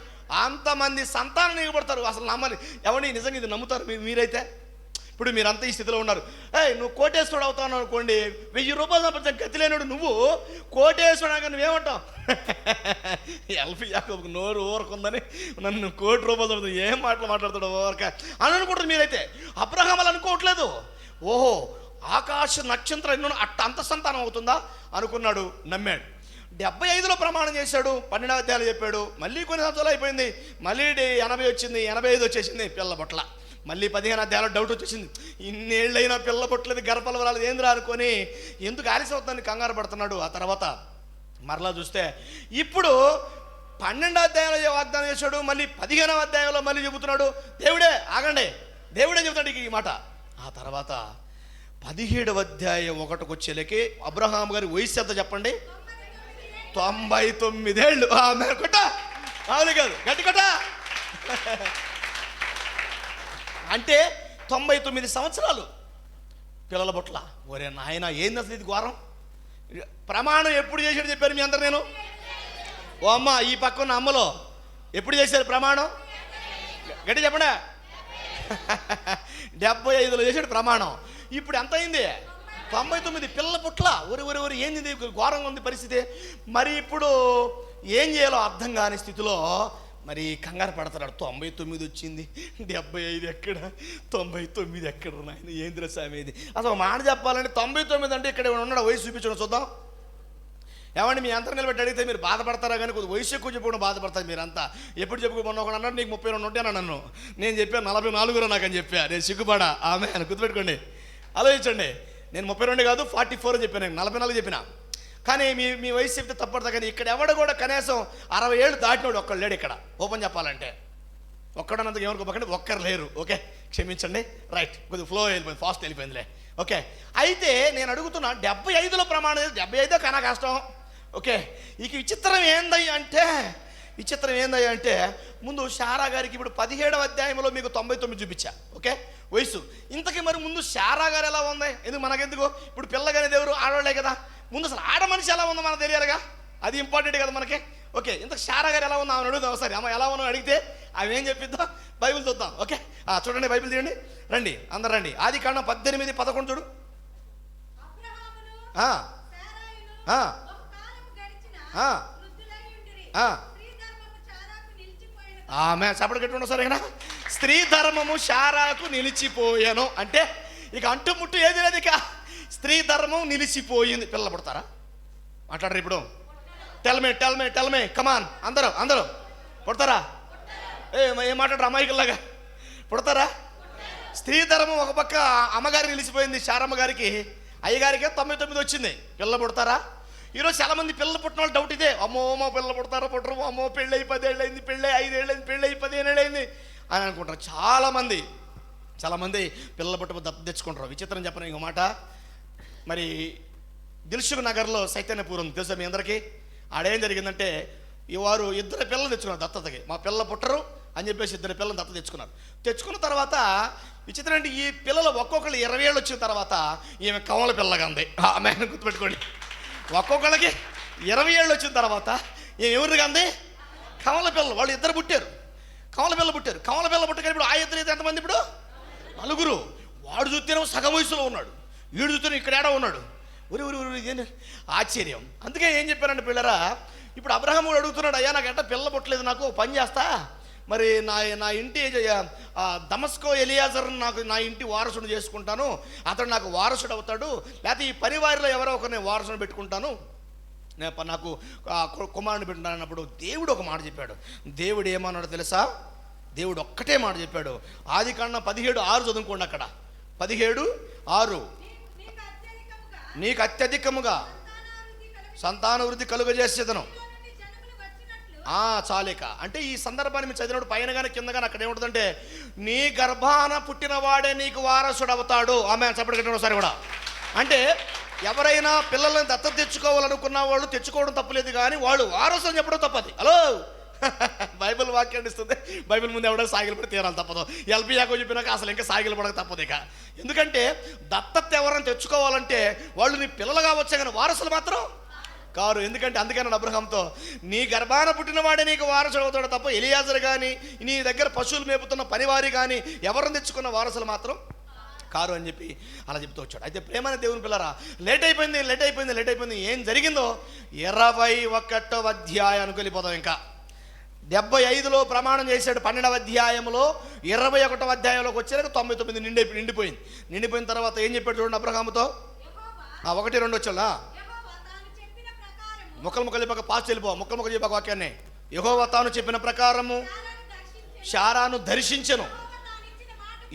అంతమంది సంతానం నీకు పడతారు. అసలు నమ్మని ఎవరిని నిజంగా ఇది నమ్ముతారు మీరైతే? ఇప్పుడు మీరంతా ఈ స్థితిలో ఉన్నారు. నువ్వు కోటేశ్వరుడు అవుతావు అనుకోండి, 1000 రూపాయలు సంపాదించే గతి లేనుడు నువ్వు కోటేశ్వరుడు నువ్వేమంటావు? ఎల్ఫీ యాకోబుకు నోరు ఊరకుందని నన్ను 1 కోటి రూపాయలు సంపాదించు, ఏం మాట్లాడుతాడు ఊరక అని అనుకుంటారు మీరైతే. అబ్రహాం అనుకోవట్లేదు. ఓహో, ఆకాశ నక్షత్రం అంత సంతానం అవుతుందా అనుకున్నాడు, నమ్మాడు. 75లో ప్రమాణం చేశాడు, 12వ అధ్యాయాలు చెప్పాడు. మళ్ళీ కొన్ని సంవత్సరాలు అయిపోయింది, మళ్ళీ 80 వచ్చింది, 85 వచ్చేసింది, పిల్ల బొట్ల. మళ్ళీ 15వ అధ్యాయంలో డౌట్ వచ్చేసింది, ఇన్నేళ్ళైనా పిల్ల పుట్టలేదు, గర్భఫలం రాలేదు, ఏందిరా అనుకొని ఎందుకు ఆలస్యం అవుతుందని కంగారు పడుతున్నాడు. ఆ తర్వాత మరలా చూస్తే ఇప్పుడు 12వ అధ్యాయంలో వాగ్దానం చేశాడు, మళ్ళీ 15వ అధ్యాయంలో మళ్ళీ చెబుతున్నాడు. దేవుడే చెబుతాడు ఈ మాట. ఆ తర్వాత 17వ అధ్యాయం 1కి వచ్చేలకి అబ్రహాం గారి వయసు ఎంత చెప్పండి? 99 ఏళ్ళు. కొట్ట అవును కాదు, గట్టి కొట్ట. అంటే 99 సంవత్సరాలు పిల్లల బొట్ల. ఒరే నాయన, ఏంది అసలు ఇది ఘోరం. ప్రమాణం ఎప్పుడు చేశాడు చెప్పారు మీ అందరు? నేను ఓ అమ్మ, ఈ పక్కన అమ్మలో ఎప్పుడు చేశారు ప్రమాణం? గట్టి చెప్పండి. 75లో చేశాడు ప్రమాణం. ఇప్పుడు ఎంత అయింది? 99 పిల్లల పుట్ల ఒరి ఏంది ఘోరంగా ఉంది పరిస్థితి. మరి ఇప్పుడు ఏం చేయాలో అర్థం కాని స్థితిలో మరి కంగారు పడతాడు. 99 వచ్చింది, 75 ఎక్కడ, 99 ఎక్కడ నాయన, ఏంద్ర స్వామి ఇది. అసలు మాట చెప్పాలంటే 99 అంటే ఇక్కడ ఉన్నాడు, వయసు చూపించడం చూద్దాం. ఏమండి మీ అంతరం నిలబెట్టి అడిగితే మీరు బాధపడతారా కానీ కొద్దిగా వయసు ఎక్కువ చెప్పుకోవడం బాధపడతారు మీరంతా. ఎప్పుడు చెప్పుకోమన్నా ఒకడు అన్నాడు నీకు 32 ఉంటాను నన్ను, నేను చెప్పాను 44 నాకని చెప్పా, నేను సిగ్గుపడా ఆమె అని గుర్తుపెట్టుకోండి. ఆలోచించండి, నేను 32 కాదు 44 చెప్పాను, నేను 44 చెప్పిన. కానీ మీ వయసు చెప్తే తప్పడతా. కానీ ఇక్కడ ఎవడు కూడా కనీసం 60 ఏళ్ళు దాటినోడు ఒక్కడు లేడు ఇక్కడ. ఓపెన్ చెప్పాలంటే ఒక్కడన్నందుకు ఎవరికి పక్కన ఒక్కరు లేరు. ఓకే క్షమించండి, రైట్, కొద్దిగా ఫ్లో వెళ్ళిపోయింది, ఫాస్ట్ వెళ్ళిపోయిందిలే. ఓకే అయితే నేను అడుగుతున్నా 75లో ప్రమాణం 75 కన్నా కష్టం. ఓకే ఇక విచిత్రం ఏందయ్య అంటే ముందు శారా గారికి ఇప్పుడు 17వ అధ్యాయంలో మీకు 99 చూపించా. ఓకే వయసు ఇంతకీ మరి ముందు శారా గారు ఎలా ఉంది, ఎందుకు మనకెందుకు, ఇప్పుడు పిల్లగానే దేవుడు ఆడవాళ్లే కదా, ముందు అసలు ఆడ మనిషి ఎలా ఉందో మనకు తెలియాలిగా, అది ఇంపార్టెంట్ కదా మనకి. ఓకే ఇంతకు శారా గారు ఎలా ఉందో ఆమెను అడుగుదాం ఒకసారి. అమ్మ ఎలా ఉన్నావు అడిగితే ఆమె ఏం చెప్పిద్దాం, బైబిల్ చూద్దాం. ఓకే చూడండి, బైబిల్ తీయండి, రండి అందరు రండి. ఆదికాండం 18:11 చూడు. ఆమె సపడ కట్టుకుంటా సరే కదా. స్త్రీ ధర్మము శారాకు నిలిచిపోయాను అంటే ఇక అంటుముట్టు ఏది లేదు, ఇక స్త్రీ ధర్మం నిలిచిపోయింది. పిల్లలు పుడతారా, మాట్లాడరు ఇప్పుడు, టెల్ మే కమాన్, అందరూ పుడతారా, ఏం మాట్లాడరు అమాయికల్లాగా, పుడతారా? స్త్రీ ధర్మం ఒక పక్క అమ్మగారికి నిలిచిపోయింది, శారమ్మ గారికి, అయ్యగారికి 99 వచ్చింది. పిల్లలు పుడతారా? ఈరోజు చాలా మంది పిల్లలు పుట్టిన వాళ్ళు డౌట్ ఇదే, అమ్మో పిల్లలు పుడతారా పుట్టరు, అమ్మో పెళ్ళి 10 ఏళ్ళు అయింది, పెళ్ళి 5 ఏళ్ళు అయింది, పెళ్ళి 15 ఏళ్ళు అయింది అని అనుకుంటారు. చాలామంది పిల్లలు పుట్ట దత్తత తెచ్చుకుంటారు. విచిత్రం చెప్పను ఇంకో మాట, మరి దిల్సుఖ్ నగర్లో చైతన్యపురం తెలుసా మీ అందరికీ? ఆడేం జరిగిందంటే వారు 2 పిల్లలు తెచ్చుకున్నారు దత్తతకి. మా పిల్లలు పుట్టరు అని చెప్పేసి 2 పిల్లలు దత్తత తెచ్చుకున్న తర్వాత విచిత్రం అంటే ఈ పిల్లలు ఒక్కొక్కరు 20 ఏళ్ళు వచ్చిన తర్వాత ఈమె కమల పిల్లగా ఉంది. ఆమె గుర్తుపెట్టుకోండి, ఒక్కొక్కళ్ళకి 20 ఏళ్ళు వచ్చిన తర్వాత ఎవరిగా ఉంది, కమల పిల్లలు. వాళ్ళు 2 పుట్టారు, కమల పిల్ల పుట్టారు. ఇప్పుడు ఆ 2 ఎంతమంది, ఇప్పుడు 4. వాడు చూస్తేనే సగం వయసులో ఉన్నాడు, వీడు చూస్తేనే ఇక్కడ ఏడా ఉన్నాడు. ఊరి ఆశ్చర్యం. అందుకే ఏం చెప్పారంటే పిల్లరా, ఇప్పుడు అబ్రహాము అడుగుతున్నాడు, అయ్యా నాకు ఎట్ట పిల్ల పుట్టలేదు, నాకు పని చేస్తా, మరి నా ఇంటి దమస్కో ఎలియాజర్ నా ఇంటి వారసుడు చేసుకుంటాను, అతడు నాకు వారసుడు అవుతాడు, లేకపోతే ఈ పరివారిలో ఎవరో ఒకరిని వారసుని పెట్టుకుంటాను, నాకు కుమారుని పెట్టుకుంటాను అన్నప్పుడు దేవుడు ఒక మాట చెప్పాడు. దేవుడు ఏమన్నాడు తెలుసా? దేవుడు ఒక్కటే మాట చెప్పాడు. ఆదికాండం 17:6 చదువుకోండి. అక్కడ 17:6 నీకు అత్యధికముగా సంతాన వృద్ధి కలుగజేసేదను. చాలిక అంటే ఈ సందర్భాన్ని మీరు చదివినప్పుడు పైన కానీ కింద కానీ అక్కడ ఏముంటుందంటే నీ గర్భాన పుట్టిన వాడే నీకు వారసుడు అవుతాడు. ఆమె చప్పటి కట్టిన ఒకసారి కూడా. అంటే ఎవరైనా పిల్లల్ని దత్తత తెచ్చుకోవాలనుకున్న వాళ్ళు తెచ్చుకోవడం తప్పలేదు, కానీ వాళ్ళు వారసు అని చెప్పడం తప్పది. హలో బైబిల్ వాక్యాన్ని ఇస్తుంది. బైబిల్ ముందు ఎవడో సాగిలు పడి తీరాలి తప్పదు. ఎల్పి యాకో చెప్పినాక అసలు ఇంకా సాగిలు పడక తప్పదు ఇక. ఎందుకంటే దత్తత ఎవరైనా తెచ్చుకోవాలంటే వాళ్ళు నీ పిల్లలు కావచ్చే కానీ వారసులు మాత్రం కారు. ఎందుకంటే అందుకని అబ్రహాంతో నీ గర్భాన పుట్టినవాడే నీకు వారసుడు అవుతాడు తప్ప ఎలియాజర్ కానీ నీ దగ్గర పశువులు మేపుతున్న పనివారి కానీ ఎవరిని తెచ్చుకున్న వారసులు మాత్రం కారు అని చెప్పి అలా చెప్తూ వచ్చాడు. అయితే ప్రేమైన దేవుని పిల్లరా, లేట్ అయిపోయింది. ఏం జరిగిందో 21వ అధ్యాయానికి వెళ్ళిపోదాం. ఇంకా 75లో ప్రమాణం చేశాడు, 12వ అధ్యాయంలో 21వ అధ్యాయంలోకి వచ్చేసరికి 99 నిండిపోయిన తర్వాత ఏం చెప్పాడు చూడండి అబ్రహాముతో. 1-2 వచ్చా ముక్కలు చెప్పక పాస్ వెళ్ళిపో, ముక్కలు చెప్పక వాక్యాన్ని. యెహోవా తాను చెప్పిన ప్రకారము శారాను దర్శించెను.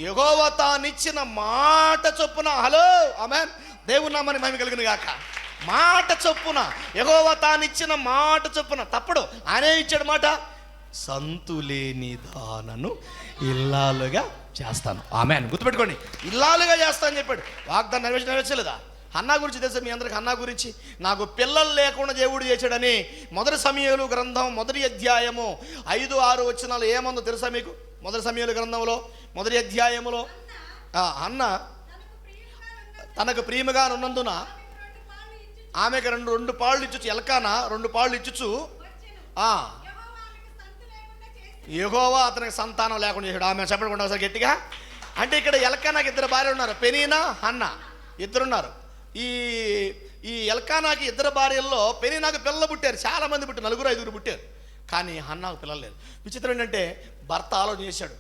యెహోవా తానిచ్చిన మాట చొప్పున, హలో ఆమేన్, దేవుని నామానికి మహిమ కలుగును గాక. మాట చొప్పున, యెహోవా తానిచ్చిన మాట చొప్పున, తప్పుడు ఆయనే ఇచ్చాడు మాట, సంతులేని దానను ఇల్లాలుగా చేస్తాను. ఆమేన్, గుర్తుపెట్టుకోండి, ఇల్లాలుగా చేస్తా అని చెప్పాడు. వాగ్దానం నెరవేర్చలేదా? హన్నా గురించి తెలుసా మీ అందరికి? హన్నా గురించి నాకు పిల్లలు లేకుండా దేవుడు చేశాడని 1 సమూయేలు గ్రంథం 1వ అధ్యాయము 5-6 వచనాలు ఏమందో తెలుసా మీకు? 1 సమూయేలు గ్రంథంలో 1వ అధ్యాయములో హన్న తనకు ప్రియముగా ఉన్నందున ఆమెకు రెండు పాళ్ళు ఇచ్చుచు, ఎల్కానా 2 పాళ్ళు ఇచ్చుచు యెహోవా అతనికి సంతానం లేకుండా చేశాడు. ఆమె చెప్పకుండా ఒకసారి గట్టిగా. అంటే ఇక్కడ ఎల్కానాకి 2 భార్యలు ఉన్నారు, పెనీనా, హన్నా, 2 ఉన్నారు. ఈ ఈ ఎల్కానాకి 2 భార్యల్లో పెనిన్నాకు పిల్లలు పుట్టారు, చాలామంది పుట్టారు, 4-5 పుట్టారు. కానీ హన్నాకు పిల్లలు లేదు. విచిత్రం ఏంటంటే భర్త ఆలోచన చేశాడు,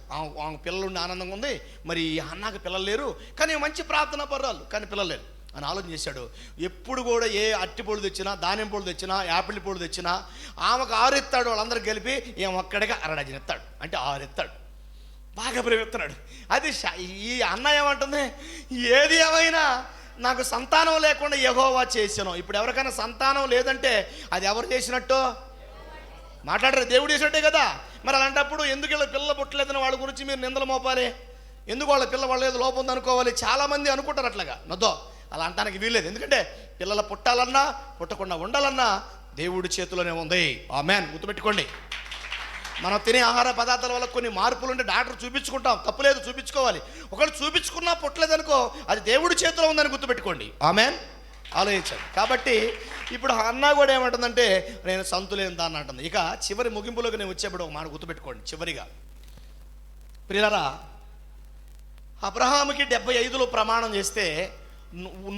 ఆమె పిల్లలుండి ఆనందంగా ఉంది, మరి ఈ హన్నాకు పిల్లలు లేరు, కానీ మంచి ప్రార్థన పర్రాలు, కానీ పిల్లలు లేరు అని ఆలోచన చేశాడు. ఎప్పుడు కూడా ఏ అట్టి పళ్ళు తెచ్చినా, దానిమ్మ పళ్ళు తెచ్చినా, యాపిల్ పళ్ళు తెచ్చినా ఆమెకు 6 ఎత్తాడు, వాళ్ళందరూ కలిపి ఏం ఒక్కడిగా 1/2 డజన్ ఎత్తాడు, అంటే 6 ఎత్తాడు, బాగా ప్రేమిస్తున్నాడు. అది ఈ అన్న ఏమంటుంది, ఏది ఏమైనా నాకు సంతానం లేకుండా యెహోవా చేశాను. ఇప్పుడు ఎవరికైనా సంతానం లేదంటే అది ఎవరు చేసినట్టు మాట్లాడరు, దేవుడు చేసినట్టే కదా. మరి అలాంటప్పుడు ఎందుకు ఇలా పిల్లలు పుట్టలేదని వాళ్ళ గురించి మీరు నిందలు మోపాలి? ఎందుకు వాళ్ళ పిల్ల వాళ్ళ ఏదో లోపం ఉందనుకోవాలి? చాలామంది అనుకుంటారు అట్లాగా. నొద్దో, అలా అంటానికి వీల్లేదు. ఎందుకంటే పిల్లలు పుట్టాలన్నా పుట్టకుండా ఉండాలన్నా దేవుడి చేతిలోనే ఉంది. ఆమేన్. గుర్తుపెట్టుకోండి, మనం తినే ఆహార పదార్థాల వల్ల కొన్ని మార్పులు ఉంటే డాక్టర్ చూపించుకుంటాం, తప్పులేదు, చూపించుకోవాలి. ఒకవేళ చూపించుకున్నా పుట్టలేదనుకో, అది దేవుడి చేతిలో ఉందని గుర్తుపెట్టుకోండి. ఆమేన్. ఆలోచించాలి. కాబట్టి ఇప్పుడు అన్న కూడా ఏమంటుందంటే నేను సంతులేని దాన్ని అంటుంది. ఇక చివరి ముగింపులోకి నేను వచ్చేప్పుడు ఒక మాట గుర్తుపెట్టుకోండి. చివరిగా ప్రియులారా, అబ్రహాముకి 75లో ప్రమాణం చేస్తే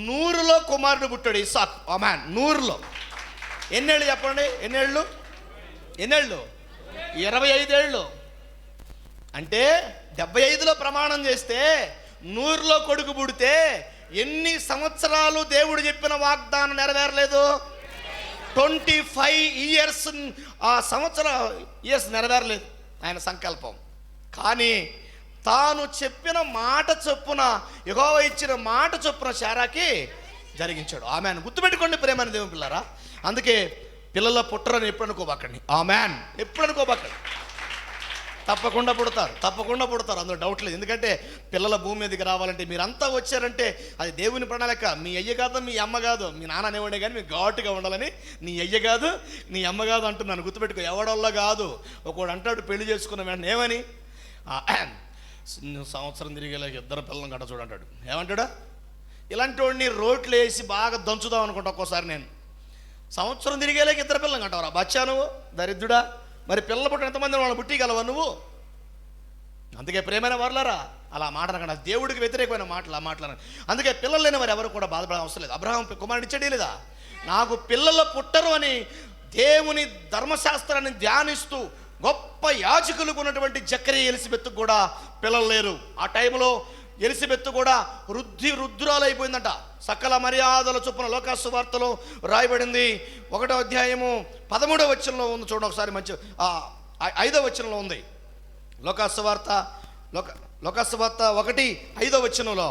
100లో కుమారుడు పుట్టాడు ఇస్సాకు. ఆమేన్. 100లో ఎన్నేళ్ళు చెప్పండి? ఎన్నేళ్ళు? 25 ఏళ్ళు. అంటే 75లో ప్రమాణం చేస్తే 100లో కొడుకు పుడితే ఎన్ని సంవత్సరాలు దేవుడు చెప్పిన వాగ్దానం నెరవేరలేదు? 25 ఇయర్స్. ఆ ఇయర్స్ నెరవేరలేదు ఆయన సంకల్పం. కానీ తాను చెప్పిన మాట చొప్పున, యెహోవా ఇచ్చిన మాట చొప్పున శారాకి జరిగించాడు. ఆమెన్. గుర్తుపెట్టుకోండి ప్రేమైన దేవుని పిల్లారా. అందుకే పిల్లల పుట్టరని ఎప్పుడు అనుకోబాకండి. ఆమెన్. ఎప్పుడు అనుకోబాకండి. తప్పకుండా పుడతారు, అందులో డౌట్ లేదు. ఎందుకంటే పిల్లల భూమి మీదకి రావాలంటే మీరంతా వచ్చారంటే అది దేవుని ప్రణాళిక. మీ అయ్య కాదు, మీ అమ్మ కాదు, మీ నాన్న అనేవాడే కానీ మీకు ఘాటుగా ఉండాలని. నీ అయ్య కాదు, నీ అమ్మ కాదు అంటున్నాను, గుర్తుపెట్టుకో. ఎవడల్లా కాదు. ఒకడు అంటాడు పెళ్లి చేసుకున్న వెంటనే ఏమని, సంవత్సరం తిరిగేలాగా 2 పిల్లలను కట్ట చూడంటాడు. ఏమంటాడా? ఇలాంటి వాడిని రోట్లు వేసి బాగా దంచుదాం అనుకుంటా ఒక్కోసారి నేను. సంవత్సరం తిరిగేలాగా 2 పిల్లలను కంటావురా బచ్చా నువ్వు, దరిద్రుడా. మరి పిల్లలు పుట్టిన ఎంతమంది వాళ్ళు పుట్టిగలవా నువ్వు? అందుకే ప్రేమైన వారులారా, అలా మాట్లాడకుండా, దేవుడికి వ్యతిరేకమైన మాటలు ఆ మాటలు. అందుకే పిల్లలు లేని వారు ఎవరు కూడా బాధపడే అవసరం లేదు. అబ్రహాం కుమారుడు ఇచ్చాడే లేదా? నాకు పిల్లలు పుట్టరు అని దేవుని ధర్మశాస్త్రాన్ని ధ్యానిస్తూ గొప్ప యాజకులకు ఉన్నటువంటి జకరియా, ఎలిజబెత్ కూడా పిల్లలు లేరు. ఆ టైంలో ఎలిజబెత్ కూడా రుద్రాలు అయిపోయిందంట. సకల మర్యాదల చొప్పున లోకాసు వార్తలో రాయబడింది. 1వ అధ్యాయము 13వ వచనంలో ఉంది. చూడండి ఒకసారి, మంచి 5వ వచనంలో ఉంది. లోకాసు వార్త 1:5వ వచనంలో,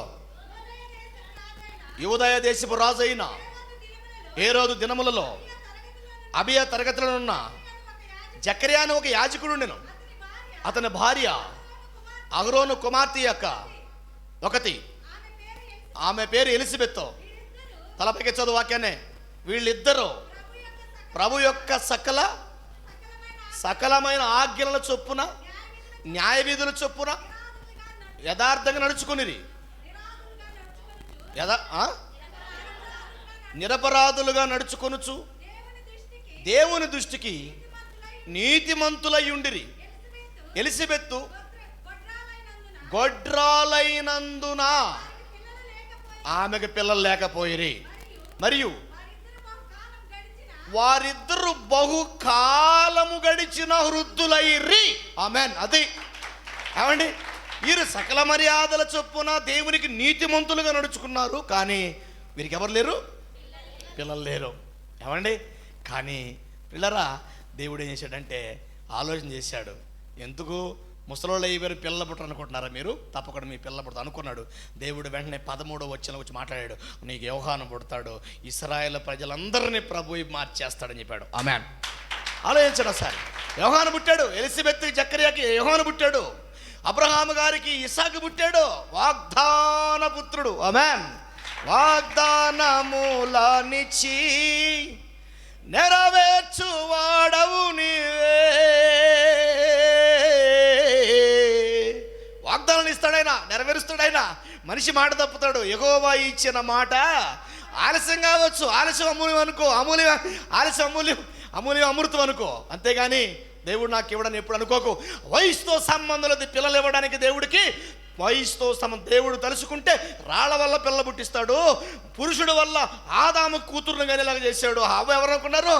యూదయ దేశపు రాజు అయిన హేరోదు దినములలో అబియా తరగతిలో ఉన్న జకరియా అని ఒక యాజకుడు ఉండెను. అతని భార్య అహరోను కుమార్తె యొక్క ఒకతి, ఆమె పేరు ఎలిజబెత్. తలపైకి చదువు వాక్యాన్ని. వీళ్ళిద్దరూ ప్రభు యొక్క సకలమైన ఆజ్ఞల చొప్పున, న్యాయ విధుల చొప్పున యథార్థంగా నడుచుకునిరి. నిరపరాధులుగా నడుచుకొనుచు దేవుని దృష్టికి నీతిమంతులై ఉండిరి. ఎలిజబెత్తు గొడ్రాలైనందున ఆమెకు పిల్లలు లేకపోయిరి. మరియు వారిద్దరు బహుకాలము గడిచిన వృద్ధులైరి. ఆమెన్. అది ఏమండి, వీరు సకల మర్యాదల చొప్పున దేవునికి నీతిమంతులుగా నడుచుకున్నారు. కానీ వీరికి ఎవరు లేరు? పిల్లలు లేరు. ఏమండి, కానీ పిల్లరా దేవుడు ఏం చేశాడంటే ఆలోచన చేశాడు. ఎందుకు ముసలోళ్ళు అయ్యారు పిల్లలు పుట్టరు అనుకుంటున్నారా మీరు? తప్పకుండా మీ పిల్లలు పుడతారు అనుకున్నాడు. దేవుడు వెంటనే 13వ వచనంలో వచ్చి మాట్లాడాడు, నీకు యోహాను పుడతాడు, ఇశ్రాయేలు ప్రజలందరినీ ప్రభువు మార్చేస్తాడని చెప్పాడు. ఆమేన్. ఆలోచించండి ఒకసారి. యోహాను పుట్టాడు, ఎలిజబెత్ జకర్యాకి యోహాను పుట్టాడు, అబ్రహాము గారికి ఇస్సాకు పుట్టాడు, వాగ్దాన పుత్రుడు. ఆమేన్. వాగ్దానములనిచ్చి నెరవేర్చువాడవు నీవే. వాగ్దానాలు ఇస్తాడైనా, నెరవేరుస్తాడైనా. మనిషి మాట తప్పుతాడు. యెహోవా ఇచ్చిన మాట ఆలస్యం కావచ్చు, ఆలస్యం అమూల్యం అనుకో, ఆలస్యం అమూల్యం అమృతం అనుకో. అంతేగాని దేవుడు నాకు ఇవ్వడని ఎప్పుడు అనుకోకు. వయసుతో సంబంధం లేదు. పిల్లలు ఇవ్వడానికి దేవుడికి వయసుతో దేవుడు తలుచుకుంటే రాళ్ల వల్ల పిల్ల పుట్టిస్తాడు. పురుషుడు వల్ల ఆదాము కూతురుని కానీ ఇలాగ చేశాడు. హవ్వ ఎవరు అనుకున్నారు?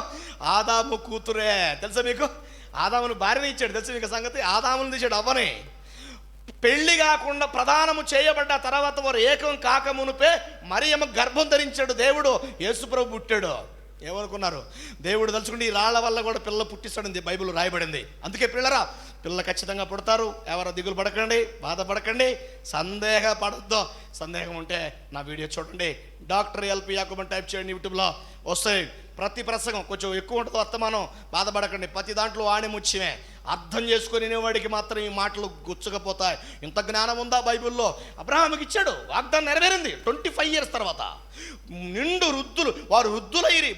ఆదాము కూతురే. తెలుసా మీకు? ఆదామును భార్యని ఇచ్చాడు. తెలుసా మీకు సంగతి? ఆదామును తీశాడు, అవ్వని. పెళ్లి కాకుండా ప్రదానము చేయబడ్డ తర్వాత వారు ఏకం కాకమునుపే మరియమ్మ గర్భం ధరించాడు దేవుడు. యేసుప్రభు పుట్టాడు. ఏమనుకున్నారు? దేవుడు తలుచుకుంటే ఈ రాళ్ల వల్ల కూడా పిల్ల పుట్టిస్తాడని బైబిల్ రాయబడింది. అందుకే పిల్లరా, పిల్ల ఖచ్చితంగా పుడతారు. ఎవరో దిగులు పడకండి, బాధపడకండి, సందేహపడద్దు. సందేహం ఉంటే నా వీడియో చూడండి. డాక్టర్ ఎల్పి యాకోబు టైప్ చేయండి, యూట్యూబ్లో వస్తాయి. ప్రతి ప్రసంగం కొంచెం ఎక్కువ ఉంటుంది వర్తమానం, బాధపడకండి. ప్రతి దాంట్లో ఆణిముత్యమే. అర్థం చేసుకుని వాడికి మాత్రం ఈ మాటలు గుచ్చకపోతాయి. ఇంత జ్ఞానం ఉందా బైబిల్లో? అబ్రహాముకి ఇచ్చాడు, వాగ్దానం నెరవేరింది. 25 years తర్వాత నిండు వృద్ధులు, వారు వృద్ధులైరి,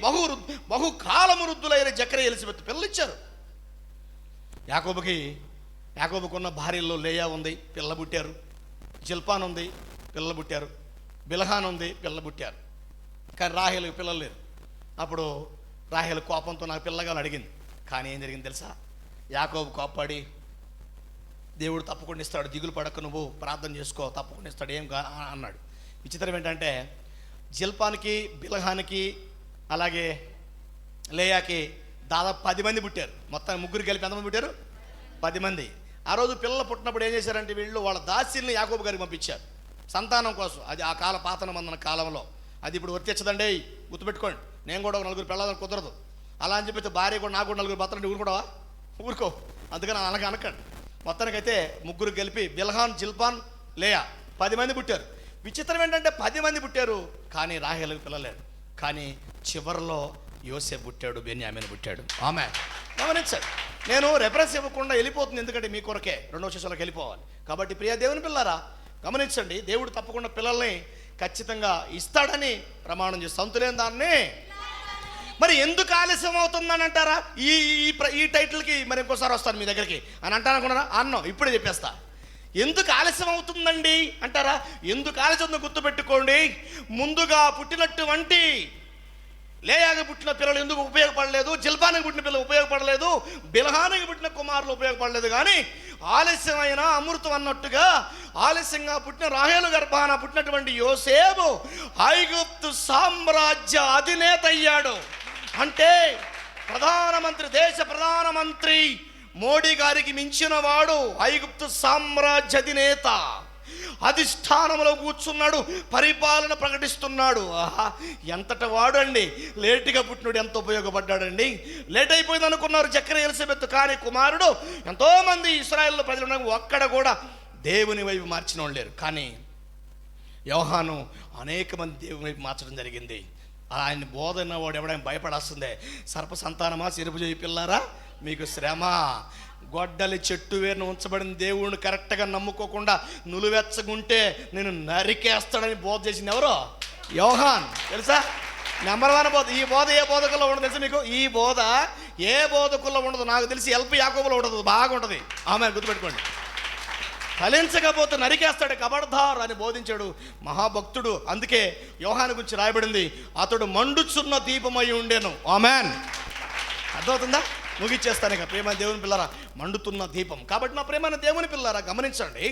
బహుకాలము వృద్ధులైరి జకరియా ఎలిజబెత్ పిల్లలు ఇచ్చారు. యాకోబుకున్న భార్యల్లో లేయా ఉంది, పిల్ల పుట్టారు. జిల్పాన్ ఉంది, పిల్లలు పుట్టారు. బిల్హాన్ ఉంది, పిల్లలు పుట్టారు. కానీ రాహేలుకి పిల్లలు లేరు. అప్పుడు రాహేలు కోపంతో నాకు పిల్లగా అడిగింది. కానీ ఏం జరిగింది తెలుసా? యాకోబు కోప్పడి, దేవుడు తప్పకుండా ఇస్తాడు, దిగులు పడక, నువ్వు ప్రార్థన చేసుకో, తప్పకుండా ఇస్తాడు, ఏం అన్నాడు. విచిత్రం ఏంటంటే జిల్పాన్కి, బిల్హాన్కి, అలాగే లేయాకి దాదాపు 10 మంది పుట్టారు. మొత్తం ముగ్గురు కలిపి ఎంతమంది పుట్టారు? 10 మంది. ఆ రోజు పిల్లలు పుట్టినప్పుడు ఏం చేశారంటే వీళ్ళు వాళ్ళ దాసీల్ని యాకోబు గారికి పంపించారు సంతానం కోసం. అది ఆ కాల పాతన మందన కాలంలో. అది ఇప్పుడు వర్తించదండి, గుర్తుపెట్టుకోండి. నేను కూడా 4 పిల్లలని కుదరదు. అలా అని చెప్పి భార్య కూడా నాకు కూడా 4 భర్తలు ఊరుకోవా? ఊరుకో. అందుకని అలాగే అనకండి. మొత్తానికైతే ముగ్గురు కలిపి బిల్హాన్, జిల్పాన్, లేయా 10 మంది పుట్టారు. విచిత్రం ఏంటంటే 10 మంది పుట్టారు, కానీ రాహేలుకి పిల్లలేరు. కానీ చివరిలో యోసేపు పుట్టాడు, బెన్యామీను పుట్టాడు. ఆమె గమనించండి. నేను రెఫరెన్స్ ఇవ్వకుండా వెళ్ళిపోతుంది, ఎందుకంటే మీ కొరకే 2వ శిశువులకు వెళ్ళిపోవాలి. కాబట్టి ప్రియ దేవుని పిల్లారా, గమనించండి. దేవుడు తప్పకుండా పిల్లల్ని ఖచ్చితంగా ఇస్తాడని ప్రమాణం చేసి సంతులేని దాన్ని. మరి ఎందుకు ఆలస్యం అవుతుందని అంటారా? ఈ టైటిల్కి మరి ఇంకోసారి వస్తాను మీ దగ్గరికి అని అంటానుకున్నారా? అన్నం ఇప్పుడే చెప్పేస్తా. ఎందుకు ఆలస్యం అవుతుందండి అంటారా? ఎందుకు ఆలస్యం గుర్తుపెట్టుకోండి. ముందుగా పుట్టినటువంటి లేయాకి పుట్టిన పిల్లలు ఎందుకు ఉపయోగపడలేదు? జిల్పానికి పుట్టిన పిల్లలు ఉపయోగపడలేదు, బిల్హానికి పుట్టిన కుమారులు ఉపయోగపడలేదు. కానీ ఆలస్యమైన అమృతం అన్నట్టుగా ఆలస్యంగా పుట్టిన రాహేలు గర్భాన పుట్టినటువంటి యోసేపు ఐగుప్తు సామ్రాజ్య అధినేత అయ్యాడు. అంటే ప్రధానమంత్రి, దేశ ప్రధానమంత్రి మోడీ గారికి మించిన వాడు ఐగుప్తు సామ్రాజ్య అధినేత. అధిష్టానంలో కూర్చున్నాడు, పరిపాలన ప్రకటిస్తున్నాడు. ఆహా, ఎంతటి వాడు అండి. లేటుగా పుట్టినడు ఎంత ఉపయోగపడ్డాడండి. లేట్ అయిపోయింది అనుకున్నారు జకరియా, ఎలిజబెత్. కానీ కుమారుడు ఎంతోమంది ఇశ్రాయేలు ప్రజలు ఒక్కడ కూడా దేవుని వైపు మార్చిన వాళ్ళు లేరు. కానీ యోహాను అనేక మంది దేవుని వైపు మార్చడం జరిగింది. ఆయన బోధన వాడు ఎవడైనా భయపడాల్సిందే. సర్ప సంతానమా, సిరుపు చేయి పిల్లారా, మీకు శ్రమ. గొడ్డలి చెట్టు వేరును ఉంచబడిన దేవుడిని కరెక్ట్గా నమ్ముకోకుండా నులువెచ్చగుంటే నేను నరికేస్తాడని బోధ చేసింది ఎవరో? యోహాన్. తెలుసా? నెంబర్ 1 బోధ. ఈ బోధ ఏ బోధకుల్లో ఉండదు తెలుసా మీకు? ఈ బోధ ఏ బోధకుల్లో ఉండదు. నాకు తెలిసి ఎల్పి యాకోబులో ఉండదు, బాగుంటుంది. ఆమె గుర్తుపెట్టుకోండి. ఫలించకపోతే నరికేస్తాడు, కబర్దార్ అని బోధించాడు మహాభక్తుడు. అందుకే యోహాను గురించి రాయబడింది, అతడు మండుచున్న దీపమై ఉండేను. ఆమెన్. అర్థమవుతుందా? ముగిచ్చేస్తాను ఇక. ప్రేమ దేవుని పిల్లరా, మండుతున్న దీపం. కాబట్టి నా ప్రేమైన దేవుని పిల్లరా, గమనించండి.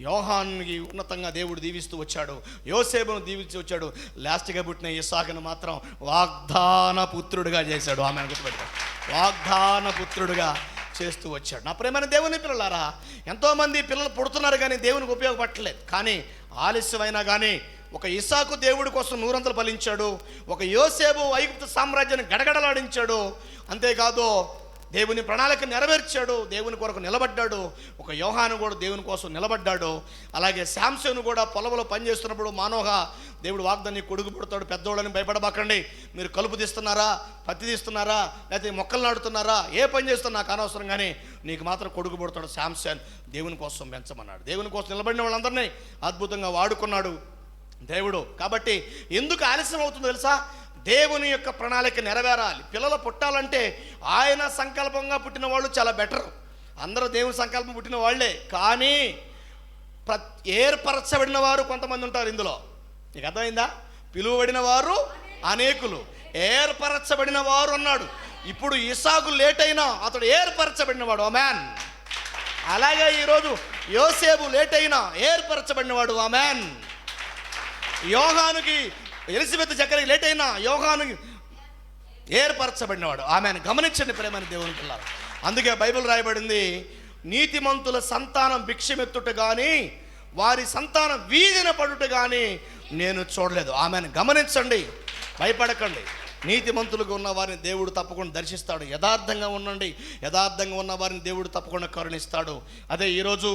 యోహానుకి ఉన్నతంగా దేవుడు దీవిస్తూ వచ్చాడు, యోసేపును దీవిస్తూ వచ్చాడు. లాస్ట్గా పుట్టిన ఇస్సాకును మాత్రం వాగ్దాన పుత్రుడిగా చేశాడు. ఆమె గుర్తుపెట్టాడు, వాగ్దాన పుత్రుడిగా చేస్తూ వచ్చాడు. నా ప్రేమైన దేవుని పిల్లలారా, ఎంతోమంది పిల్లలు పుడుతున్నారు కానీ దేవునికి ఉపయోగపడలేదు. కానీ ఆలస్యమైనా కానీ ఒక ఇస్సాకు దేవుడి కోసం 100 ఫలించాడు. ఒక యోసేపు ఐగుప్తు సామ్రాజ్యాన్ని గడగడలాడించాడు. అంతేకాదు దేవుని ప్రణాళిక నెరవేర్చాడు, దేవుని కొరకు నిలబడ్డాడు. ఒక యోహాను కూడా దేవుని కోసం నిలబడ్డాడు. అలాగే శాంసోను కూడా పొలంలో పనిచేస్తున్నప్పుడు మానోహ దేవుడు వాగ్దాన్ని కొడుకు పుడతాడు, పెద్దోళ్ళని భయపడబాకండి, మీరు కలుపు తీస్తున్నారా, పత్తి తీస్తున్నారా, లేకపోతే మొక్కలు నాడుతున్నారా, ఏ పని చేస్తున్నా నాకు అనవసరం, కానీ నీకు మాత్రం కొడుకు పుడతాడు శాంసన్, దేవుని కోసం పెంచమన్నాడు. దేవుని కోసం నిలబడిన వాళ్ళందరినీ అద్భుతంగా వాడుకున్నాడు దేవుడు. కాబట్టి ఎందుకు ఆలస్యం అవుతుందో తెలుసా? దేవుని యొక్క ప్రణాళిక నెరవేరాలి. పిల్లలు పుట్టాలంటే ఆయన సంకల్పంగా పుట్టిన వాళ్ళు చాలా బెటర్. అందరూ దేవుని సంకల్పం పుట్టిన వాళ్ళే. కానీ ఏర్పరచబడిన వారు కొంతమంది ఉంటారు ఇందులో. నీకు అర్థమైందా? పిలువబడిన వారు అనేకులు, ఏర్పరచబడిన వారు అన్నాడు. ఇప్పుడు ఇస్సాకు లేట్ అయినా అతడు ఏర్పరచబడినవాడు. ఆమేన్. అలాగే ఈరోజు యోసేపు లేట్ అయినా ఏర్పరచబడినవాడు. ఆమెన్. యోహానుకి ఎలిజబెత్ చక్కరికి లేట్ అయినా యోహానుకి ఏర్పరచబడినవాడు. ఆమెను గమనించండి ప్రేమని దేవుని పిల్లలు. అందుకే బైబిల్ రాయబడింది, నీతిమంతుల సంతానం భిక్షమెత్తుట కానీ వారి సంతానం వీధిన పడుట కానీ నేను చూడలేదు. ఆమెను గమనించండి, భయపడకండి. నీతిమంతులుగా ఉన్న వారిని దేవుడు తప్పకుండా దర్శిస్తాడు. యథార్థంగా ఉండండి, యథార్థంగా ఉన్న వారిని దేవుడు తప్పకుండా కరుణిస్తాడు. అదే ఈరోజు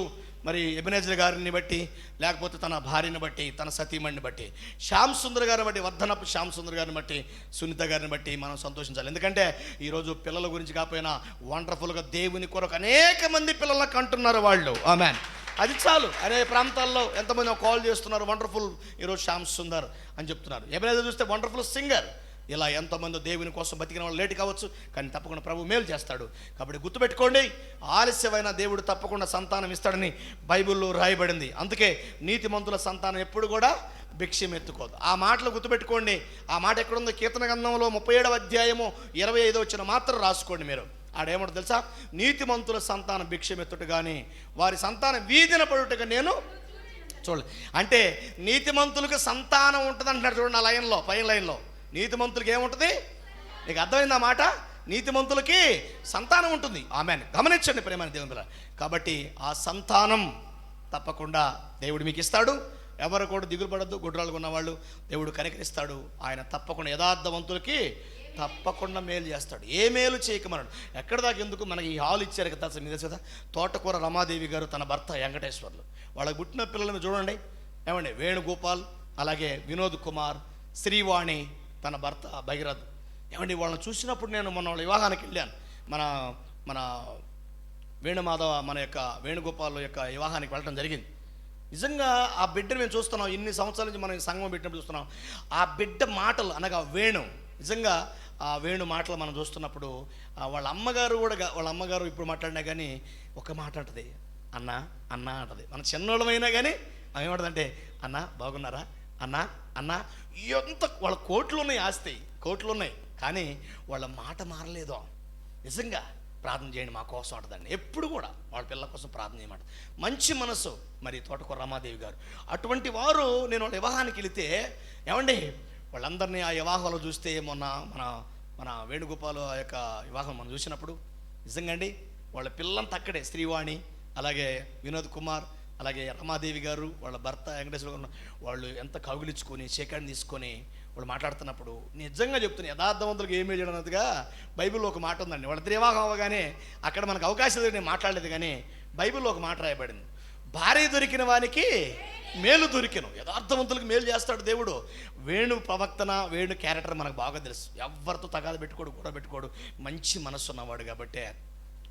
మరి ఎబెనెజర్ గారిని బట్టి, లేకపోతే తన భార్యని బట్టి, తన సతీమణిని బట్టి, శ్యామ్ సుందర్ గారిని బట్టి, వర్ధనపు శ్యామ్ సుందర్ గారిని బట్టి, సునీత గారిని బట్టి మనం సంతోషించాలి. ఎందుకంటే ఈరోజు పిల్లల గురించి కాకపోయినా వండర్ఫుల్గా దేవుని కొరకు అనేక మంది పిల్లలను కంటున్నారు వాళ్ళు. ఆమెన్. అది చాలు. అనేక ప్రాంతాల్లో ఎంతమంది కాల్ చేస్తున్నారు, వండర్ఫుల్ ఈరోజు శ్యామ్ సుందర్ అని చెప్తున్నారు. ఎబెనెజర్ చూస్తే వండర్ఫుల్ సింగర్. ఇలా ఎంతోమంది దేవుని కోసం బతికిన వాళ్ళు లేట్ కావచ్చు, కానీ తప్పకుండా ప్రభు మేలు చేస్తాడు. కాబట్టి గుర్తుపెట్టుకోండి, ఆలస్యమైన దేవుడు తప్పకుండా సంతానం ఇస్తాడని బైబిల్లో రాయబడింది. అందుకే నీతిమంతుల సంతానం ఎప్పుడు కూడా భిక్షం ఎత్తుకోదు. ఆ మాటలు గుర్తుపెట్టుకోండి. ఆ మాట ఎక్కడుందో? కీర్తన గ్రంథంలో 37వ అధ్యాయము 25వ వచనం మాత్రం రాసుకోండి మీరు. ఆడేమంటో తెలుసా? నీతిమంతుల సంతానం భిక్షం ఎత్తుట కానీ వారి సంతానం వీధిన పడుటగా నేను చూడలేదు. అంటే నీతిమంతులకు సంతానం ఉంటుంది అంటున్నాడు. చూడండి ఆ లైన్లో, పైన లైన్లో నీతిమంతులకి ఏముంటుంది? నీకు అర్థమైందా మాట? నీతిమంతులకి సంతానం ఉంటుంది. ఆమెన్. గమనించండి ప్రేమని దేవుని పిల్లలు. కాబట్టి ఆ సంతానం తప్పకుండా దేవుడు మీకు ఇస్తాడు. ఎవరు కూడా దిగులు పడద్దు. గుడ్రాలుగా ఉన్నవాళ్ళు దేవుడు కనికరిస్తాడు. ఆయన తప్పకుండా యథార్థవంతులకి తప్పకుండా మేలు చేస్తాడు. ఏ మేలు చేయకమన్నాడు. ఎక్కడ దాకా ఎందుకు, మనకి ఈ హాల్ ఇచ్చారు కదా మీద కదా. తోటకూర రమాదేవి గారు తన భర్త వెంకటేశ్వర్లు, వాళ్ళకి పుట్టిన పిల్లలను చూడండి. ఏమండి, వేణుగోపాల్, అలాగే వినోద్ కుమార్, శ్రీవాణి తన భర్త భగీరథ్. ఏమండి, వాళ్ళని చూసినప్పుడు నేను మొన్న వాళ్ళ వివాహానికి వెళ్ళాను. మన వేణుమాధవ, మన యొక్క వేణుగోపాల్ యొక్క వివాహానికి వెళ్ళడం జరిగింది. నిజంగా ఆ బిడ్డను మేము చూస్తున్నాం. ఇన్ని సంవత్సరాల నుంచి మనం సంగమం పెట్టినప్పుడు చూస్తున్నాం. ఆ బిడ్డ మాటలు అనగా వేణు, నిజంగా ఆ వేణు మాటలు మనం చూస్తున్నప్పుడు వాళ్ళ అమ్మగారు కూడా, వాళ్ళ అమ్మగారు ఇప్పుడు మాట్లాడినా కానీ ఒక మాట అంటది, అన్న అన్న అంటది. మన చిన్నోళ్ళమైనా కానీ ఆమె ఏమంటదంటే, అన్న బాగున్నారా, అన్న అన్న. ఎంత వాళ్ళ కోట్లు ఉన్నాయి, ఆస్తి కోట్లు ఉన్నాయి, కానీ వాళ్ళ మాట మారలేదు. నిజంగా ప్రార్థన చేయండి మా కోసం అంటదండి. ఎప్పుడు కూడా వాళ్ళ పిల్లల కోసం ప్రార్థన చేయమంట. మంచి మనసు. మరి తోటకూర రమాదేవి గారు అటువంటి వారు. నేను వాళ్ళ వివాహానికి వెళితే ఏమండి, వాళ్ళందరినీ ఆ వివాహాలు చూస్తే, మొన్న మన వేణుగోపాల్ ఆ యొక్క వివాహం మనం చూసినప్పుడు నిజంగా అండి, వాళ్ళ పిల్లంతా అక్కడే. శ్రీవాణి, అలాగే వినోద్ కుమార్, అలాగే రమాదేవి గారు, వాళ్ళ భర్త వెంకటేశ్వర గారు, వాళ్ళు ఎంత కౌగిలించుకొని షేకాన్ని తీసుకొని వాళ్ళు మాట్లాడుతున్నప్పుడు నిజంగా చెప్తున్నా, యథార్థవంతులకు ఏమీ చేయడం అన్నట్టుగా బైబిల్లో ఒక మాట ఉందండి. వాళ్ళ వివాహం అవ్వగానే అక్కడ మనకు అవకాశం నేను మాట్లాడలేదు, కానీ బైబిల్లో ఒక మాట రాయబడింది, భార్య దొరికిన వానికి మేలు దొరికిన. యథార్థవంతులకు మేలు చేస్తాడు దేవుడు. వేణు ప్రవక్తన, వేణు క్యారెక్టర్ మనకు బాగా తెలుసు. ఎవరితో తగాద పెట్టుకోడు, కూడా పెట్టుకోడు, మంచి మనస్సు ఉన్నవాడు. కాబట్టి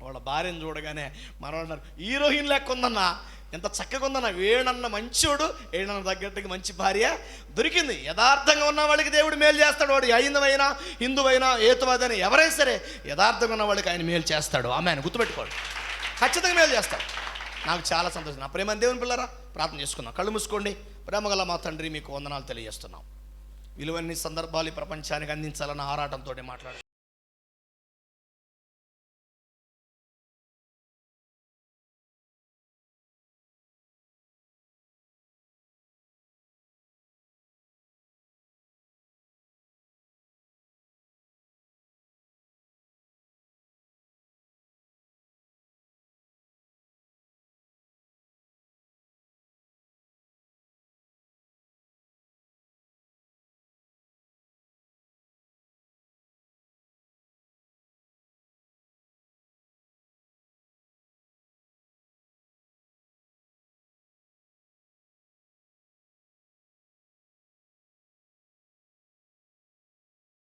వాళ్ళ భార్యను చూడగానే మనవాడు అన్నారు, హీరోయిన్ లెక్క ఉందన్నా, ఎంత చక్కగా ఉందన్న, వేణన్న మంచోడు, ఏడన్న తగ్గట్టుగా మంచి భార్య దొరికింది. యథార్థంగా ఉన్న వాళ్ళకి దేవుడు మేలు చేస్తాడు. వాడు హైందవైనా, హిందువైనా, ఏతువాదైనా ఎవరైనా సరే యథార్థంగా ఉన్న వాళ్ళకి ఆయన మేలు చేస్తాడు. ఆమె ఆయన గుర్తుపెట్టుకోడు, ఖచ్చితంగా మేలు చేస్తాడు. నాకు చాలా సంతోషం. నా ప్రేమ దేవుని పిల్లరా, ప్రార్థన చేసుకుందాం. కళ్ళు మూసుకోండి. ప్రేమగల మా తండ్రి, మీకు వందనాలు తెలియజేస్తున్నాం. విలువైన సందర్భాలు ప్రపంచానికి అందించాలన్న ఆరాటంతో మాట్లాడు.